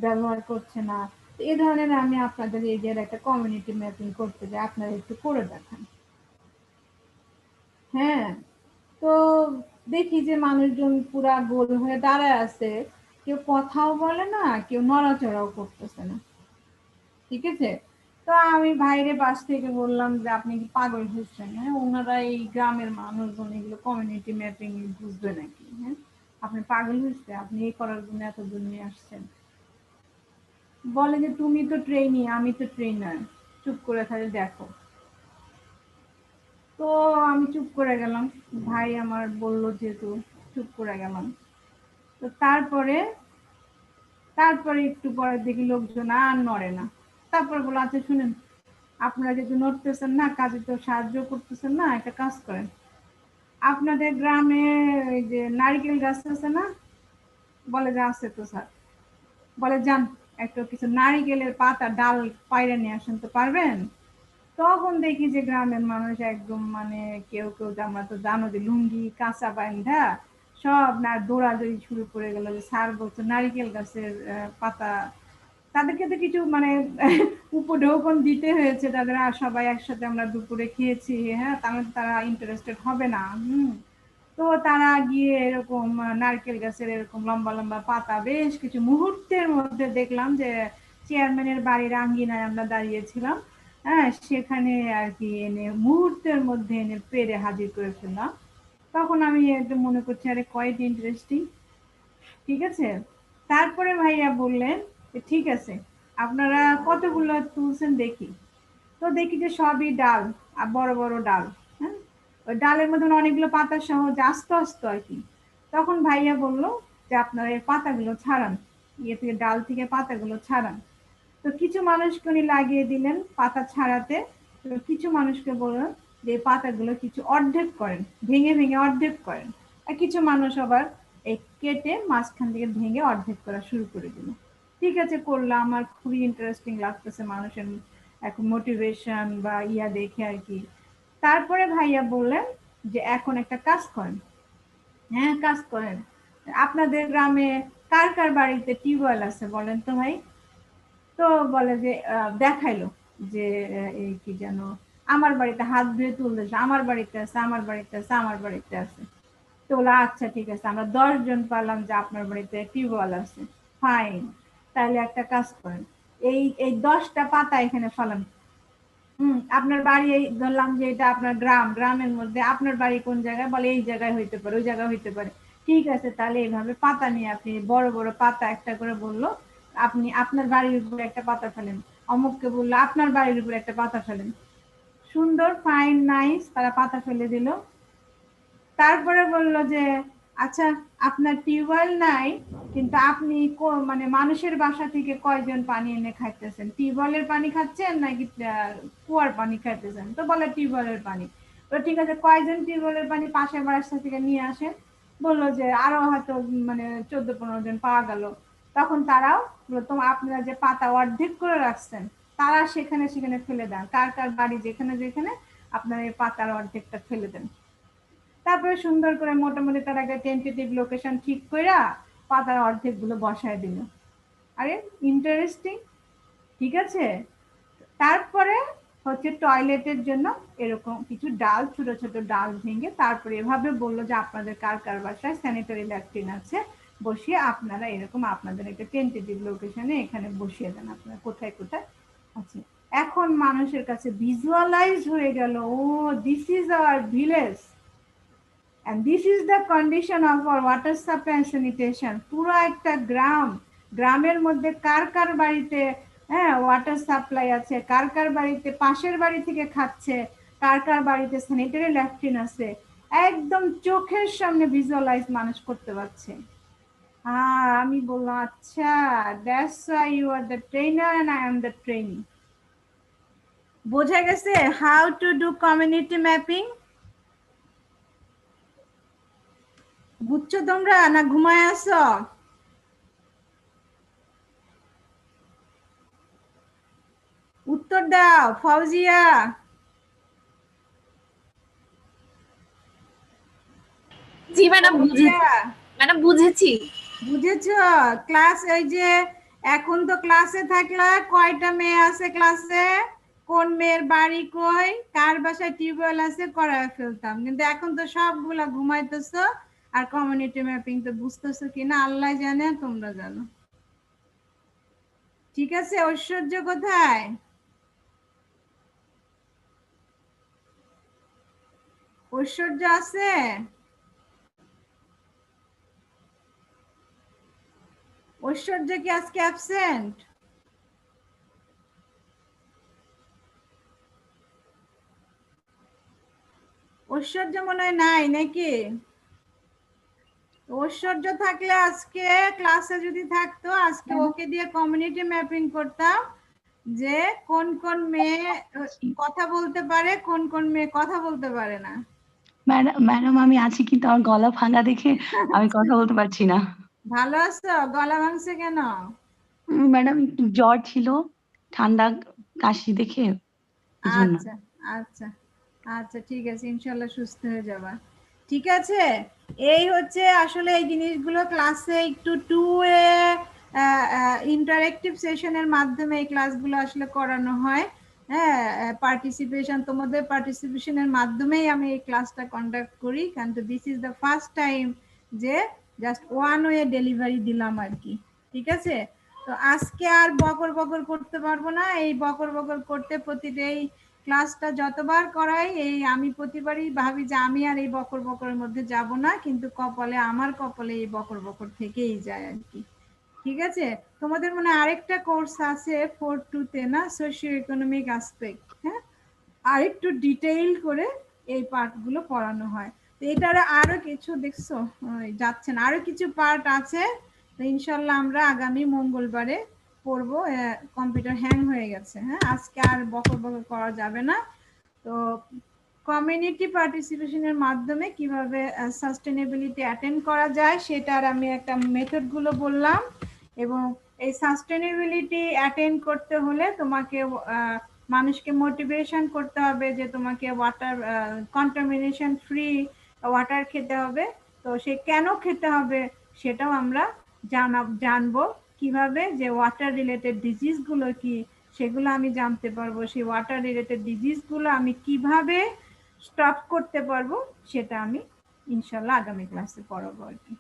ব্যবহার করছে না। এই ধরনের আমি আপনাদের এরিয়ার একটা কমিউনিটি ম্যাপিং করতে চাই, আপনারা একটু করে দেখান। হ্যাঁ, তো দেখি যে মানুষজন পুরা গোল হয়ে দাঁড়ায় আছে, কেউ কথাও বলে না, কেউ নড়াচড়াও করতেছে না। ঠিক আছে, তো আমি বাইরে বাস থেকে বললাম যে আপনি কি পাগল হয়েছেন? হ্যাঁ, ওনারা এই গ্রামের মানুষজন এগুলো কমিউনিটি ম্যাপিং বুঝবে নাকি? হ্যাঁ, আপনি পাগল হয়েছে, আপনি এই করার জন্য এত দূর নিয়ে আসছেন। বলে যে তুমি তো ট্রেনি, আমি তো ট্রেনার, চুপ করে খালি দেখো। তো আমি চুপ করে গেলাম, ভাই আমার বললো যেহেতু চুপ করে গেলাম। তো তারপরে একটু পরে দেখি লোকজন আর নড়ে না। তারপরে বলো আচ্ছা শুনেন, আপনারা যেহেতু নড়তেছেন না, কাজে তো সাহায্য করতেছেন না, একটা কাজ করেন, আপনাদের গ্রামে ওই যে নারকেল গাছ আছে না? বলে যে আছে তো স্যার। বলে যান একটু কিছু নারিকেলের পাতা ডাল পাইরে নিয়ে আসেন, তো পারবেন? তখন দেখি যে গ্রামের মানুষ একদম মানে কেউ কেউ, আমরা তো জানো যে লুঙ্গি কাঁচা বান্ধা সব না দৌড়াদৌড়ি শুরু করে গেল যে স্যার বলছে নারিকেল গাছের পাতা। তাদেরকে তো কিছু মানে উপঢৌকন দিতে হয়েছে তাদের, আর সবাই একসাথে আমরা দুপুরে খেয়েছি, হ্যাঁ, তাহলে তারা ইন্টারেস্টেড হবে না। তো তারা গিয়ে এরকম নারকেল গাছের এরকম লম্বা লম্বা পাতা বেশ কিছু মুহূর্তের মধ্যে দেখলাম যে চেয়ারম্যানের বাড়ির আঙ্গিনায় আমরা দাঁড়িয়েছিলাম, হ্যাঁ, সেখানে আর কি এনে মুহূর্তের মধ্যে এনে পেরে হাজির করে ফেললাম। তখন আমি একদম মনে করছি আরে কোয়াইট ইন্টারেস্টিং। ঠিক আছে, তারপরে ভাইয়া বললেন যে ঠিক আছে আপনারা কতগুলো তুলছেন দেখি। তো দেখি যে সবই ডাল, আর বড় বড় ডাল। হ্যাঁ, ওই ডালের মধ্যে অনেকগুলো পাতা সহ আস্ত আস্ত আর কি। তখন ভাইয়া বললো যে আপনারা এই পাতাগুলো ছাড়ান, ইয়ে থেকে ডাল থেকে পাতাগুলো ছাড়ান। তো কিছু মানুষকে উনি লাগিয়ে দিলেন পাতা ছাড়াতে, তো কিছু মানুষকে বললেন যে এই পাতাগুলো কিছু অর্ধেক করেন, ভেঙে ভেঙে অর্ধেক করেন। আর কিছু মানুষ আবার এই কেটে মাঝখান থেকে ভেঙে অর্ধেক করা শুরু করে দিল। ঠিক আছে করলাম, আমার খুবই ইন্টারেস্টিং লাগতেছে মানুষের এখন মোটিভেশন বা ইয়া দেখে আর কি। তারপরে ভাইয়া বললেন যে এখন একটা কাজ করেন। হ্যাঁ, কাজ করেন, আপনাদের গ্রামে কার কার বাড়িতে টিউবওয়েল আছে বলেন তো ভাই? তো বলে যে দেখাইলো যে এই কি যেন আমার বাড়িতে হাত ধুয়ে তুলতেছে, আমার বাড়িতে আছে, আমার বাড়িতে আছে, আমার বাড়িতে আছে। তো বলে আচ্ছা ঠিক আছে, আমরা 10 জন পারলাম যে আপনার বাড়িতে টিউবওয়েল আছে, ফাইন। তাহলে একটা কাজ করেন, এই এই 10টা পাতা এখানে ফেলান। আপনার বাড়ি, এই ধরলাম যে এটা আপনার গ্রাম, গ্রামের মধ্যে আপনার বাড়ি কোন জায়গায়? বলে এই জায়গায় হইতে পারে, ওই জায়গায় হইতে পারে। ঠিক আছে, তাহলে এইভাবে পাতা নিয়ে আপনি বড় বড় পাতা একটা করে বললো, আপনি আপনার বাড়ির উপরে একটা পাতা ফেলেন, অমুককে বললো আপনার বাড়ির উপরে একটা পাতা ফেলেন। সুন্দর, ফাইন, নাইস, তারা পাতা ফেলে দিল। তারপরে বললো যে আচ্ছা আপনার টিউবওয়েল নাই, কিন্তু আপনি মানে মানুষের বাসা থেকে কয়জন পানি এনে খাইতেছেন? টিউবওয়েলের পানি খাচ্ছেন নাকি কুয়ার পানি খাইতেছেন? তো বলে টিউবওয়েলের পানি। তো ঠিক আছে, কয়জন টিউবওয়েলের পানি পাশের বাসা থেকে নিয়ে আসেন? বললো যে আরো হয়তো মানে 14-15 জন পাওয়া গেল। তখন তারাও তোমার আপনারা যে পাতা অর্ধেক করে রাখছেন তারা সেখানে সেখানে ফেলে দেন, কার কার বাড়ি যেখানে যেখানে আপনার এই পাতার অর্ধেকটা ফেলে দেন। তারপরে সুন্দর করে মোটামুটি তার একটা টেন্টেটিভ লোকেশন ঠিক কইরা পাতার অর্ধেক গুলো বসায় দিল। আরে ইন্টারেস্টিং, ঠিক আছে। তারপরে হচ্ছে টয়লেটের জন্য এরকম কিছু ডাল, ছোট ছোট ডাল ভেঙে তারপরে এভাবে বললো যে আপনাদের কার কার বাসায় স্যানিটারি ল্যাট্রিন আছে, বসিয়ে আপনারা এরকম আপনাদের একটা টেন্টেটিভ লোকেশনে এখানে বসিয়ে দেন আপনারা কোথায় কোথায় আছে। এখন মানুষের কাছে ভিজুয়ালাইজ হয়ে গেল, oh this is our village and this is the condition of our water supply and sanitation. পুরো একটা গ্রাম, গ্রামের মধ্যে কার কার বাড়িতে হ্যাঁ ওয়াটার সাপ্লাই আছে, কার কার বাড়িতে পাশের বাড়ি থেকে খাচ্ছে, কার কার বাড়িতে স্যানিটারি ল্যাট্রিন আছে, একদম চোখের সামনে ভিজুয়ালাইজ মানুষ করতে পারছে। আমি বললাম আচ্ছা, that's why you are the trainer and I am the trainee. বোঝা গেছে how to do community mapping? বুঝছো তোমরা না ঘুমায় আছো? উত্তর দাও ফৌজিয়া। জি ম্যাডাম ফৌজিয়া, ম্যাডাম বুঝেছি। বুঝেছো? ক্লাস এই যে এখন তো ক্লাসে থাকলে কয়টা মেয়ে আছে ক্লাসে, কোন মেয়ের বাড়ি কই, কার বাসায় টিউবওয়েল আছে করায় ফেলতাম, কিন্তু এখন তো সবগুলা ঘুমাইতেছো। আর কমিউনিটি ম্যাপিং তো বুঝতেছো কিনা আল্লাহ জানে, তোমরা জানো। ঠিক আছে, ঐশ্বর্য কোথায়? ঐশ্বর্য আছে? ঐশ্বর্য কি আজকে অ্যাবসেন্ট? ঐশ্বর্য মনে হয় নাই নাকি? ঐশ্বর্য থাকলে আজকে ক্লাসে যদি থাকতো, আজকে ওকে দিয়ে কমিউনিটি ম্যাপিং করতাম যে কোন কোন মেয়ে কথা বলতে পারে, কোন কোন মেয়ে কথা বলতে পারে না। ম্যাডাম আমি আছি, কিন্তু আমার গলা ভাঙা দেখে আমি কথা বলতে পারছি না। ভালো আছো? গলা ভাঙছে কেন? ম্যাডাম একটু জ্বর ছিল, ঠান্ডা কাশি দেখে এজন্য। আচ্ছা আচ্ছা আচ্ছা, ঠিক আছে, ইনশাল্লাহ সুস্থ হয়ে যাবা। ঠিক আছে, এই হচ্ছে আসলে এই জিনিসগুলো ক্লাসে একটু টু এ ইন্টারেক্টিভ সেশনের মাধ্যমে এই ক্লাসগুলো আসলে করানো হয়। হ্যাঁ, পার্টিসিপেশন, তোমাদের পার্টিসিপেশনের মাধ্যমেই আমি এই ক্লাসটা কন্ডাক্ট করি, কারণ this is the first time যে জাস্ট ওয়ান ওয়ে ডেলিভারি দিলাম আর কি। ঠিক আছে, তো আজকে আর বকর বকর করতে পারবো না। এই বকর বকর করতে প্রতিটাই ক্লাসটা যতবার করাই, এই আমি প্রতিবারই ভাবি যে আমি আর এই বকর বকরের মধ্যে যাব না, কিন্তু কপালে, আমার কপালে এই বকর বকর থেকেই যায় আর কি। ঠিক আছে, তোমাদের মনে আরেকটা কোর্স আছে 4-2 তে না, সোশিও ইকোনমিক অ্যাসপেক্ট। হ্যাঁ, আরেকটু ডিটেইল করে এই পার্টগুলো পড়ানো হয়। তো এটার আরো কিছু দেখছো যাচ্ছে না, আরো কিছু পার্ট আছে। তো ইনশাল্লাহ আমরা আগামী মঙ্গলবারে পড়বো। কম্পিউটার হ্যাং হয়ে গেছে, হ্যাঁ, আজকে আর বকর বকর করা যাবে না। তো কমিউনিটি পার্টিসিপেশনের মাধ্যমে কিভাবে সাস্টেনেবিলিটি অ্যাটেন্ড করা যায় সেটার আমি একটা মেথডগুলো বললাম। এবং এই সাস্টেনেবিলিটি অ্যাটেন্ড করতে হলে তোমাকে মানুষকে মোটিভেশন করতে হবে যে তোমাকে ওয়াটার কন্টামিনেশন ফ্রি ওয়াটার খেতে হবে। তো সে কেন খেতে হবে সেটাও আমরা জানবো। কিভাবে যে ওয়াটার রিলেটেড ডিজিজগুলো কি সেগুলো আমি জানতে পারবো, সেই ওয়াটার রিলেটেড ডিজিজগুলো আমি কিভাবে স্টপ করতে পারবো সেটা আমি ইনশাল্লাহ আগামী ক্লাসে পড়াবো আর কি।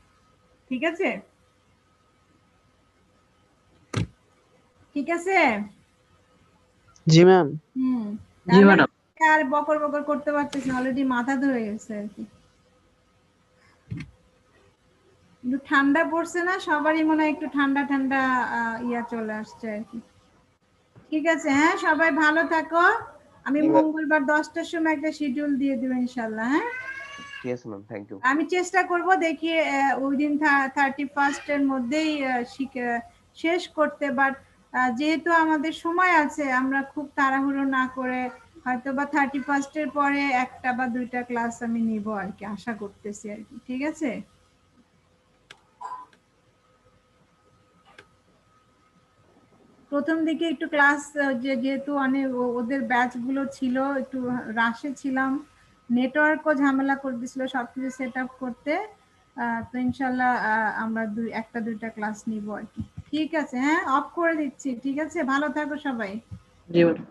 ঠিক আছে, ঠিক আছে। জি ম্যাম। জি ম্যাডাম। আর বকর বকর করতে পারছিস না, অলরেডি মাথা ধরে গেছে আর কি। কিন্তু ঠান্ডা পড়ছে না, সবারই মনে হয় একটু ঠান্ডা ঠান্ডা ইয়া চলে আসছে আর কি। ঠিক আছে, হ্যাঁ, সবাই ভালো থাকো। আমি মঙ্গলবার 10টার সময় একটা শিডিউল দিয়ে দেবো ইনশাল্লাহ। হ্যাঁ, ঠিক আছে ম্যাম, থ্যাংক ইউ। আমি চেষ্টা করব দেখি ওই দিন 31 এর মধ্যেই শেষ করতে। বাট যেহেতু আমাদের সময় আছে, আমরা খুব তাড়াহুড়ো না করে হয়তো বা 31 এর পরে একটা বা দুইটা ক্লাস আমি নিব আর কি, আশা করতেছি আর কি। ঠিক আছে, প্রথম দিকে একটু ক্লাস যেহেতু অনেক ওদের ব্যাচ গুলো ছিল, একটু রাশে ছিলাম, নেটওয়ার্কও ঝামেলা করে দিছিল সবকিছু সেট আপ করতে। তো ইনশাল্লাহ আমরা একটা দুইটা ক্লাস নিব আর কি। ঠিক আছে, হ্যাঁ, অফ করে দিচ্ছি। ঠিক আছে, ভালো থাকো সবাই। জি ম্যাডাম।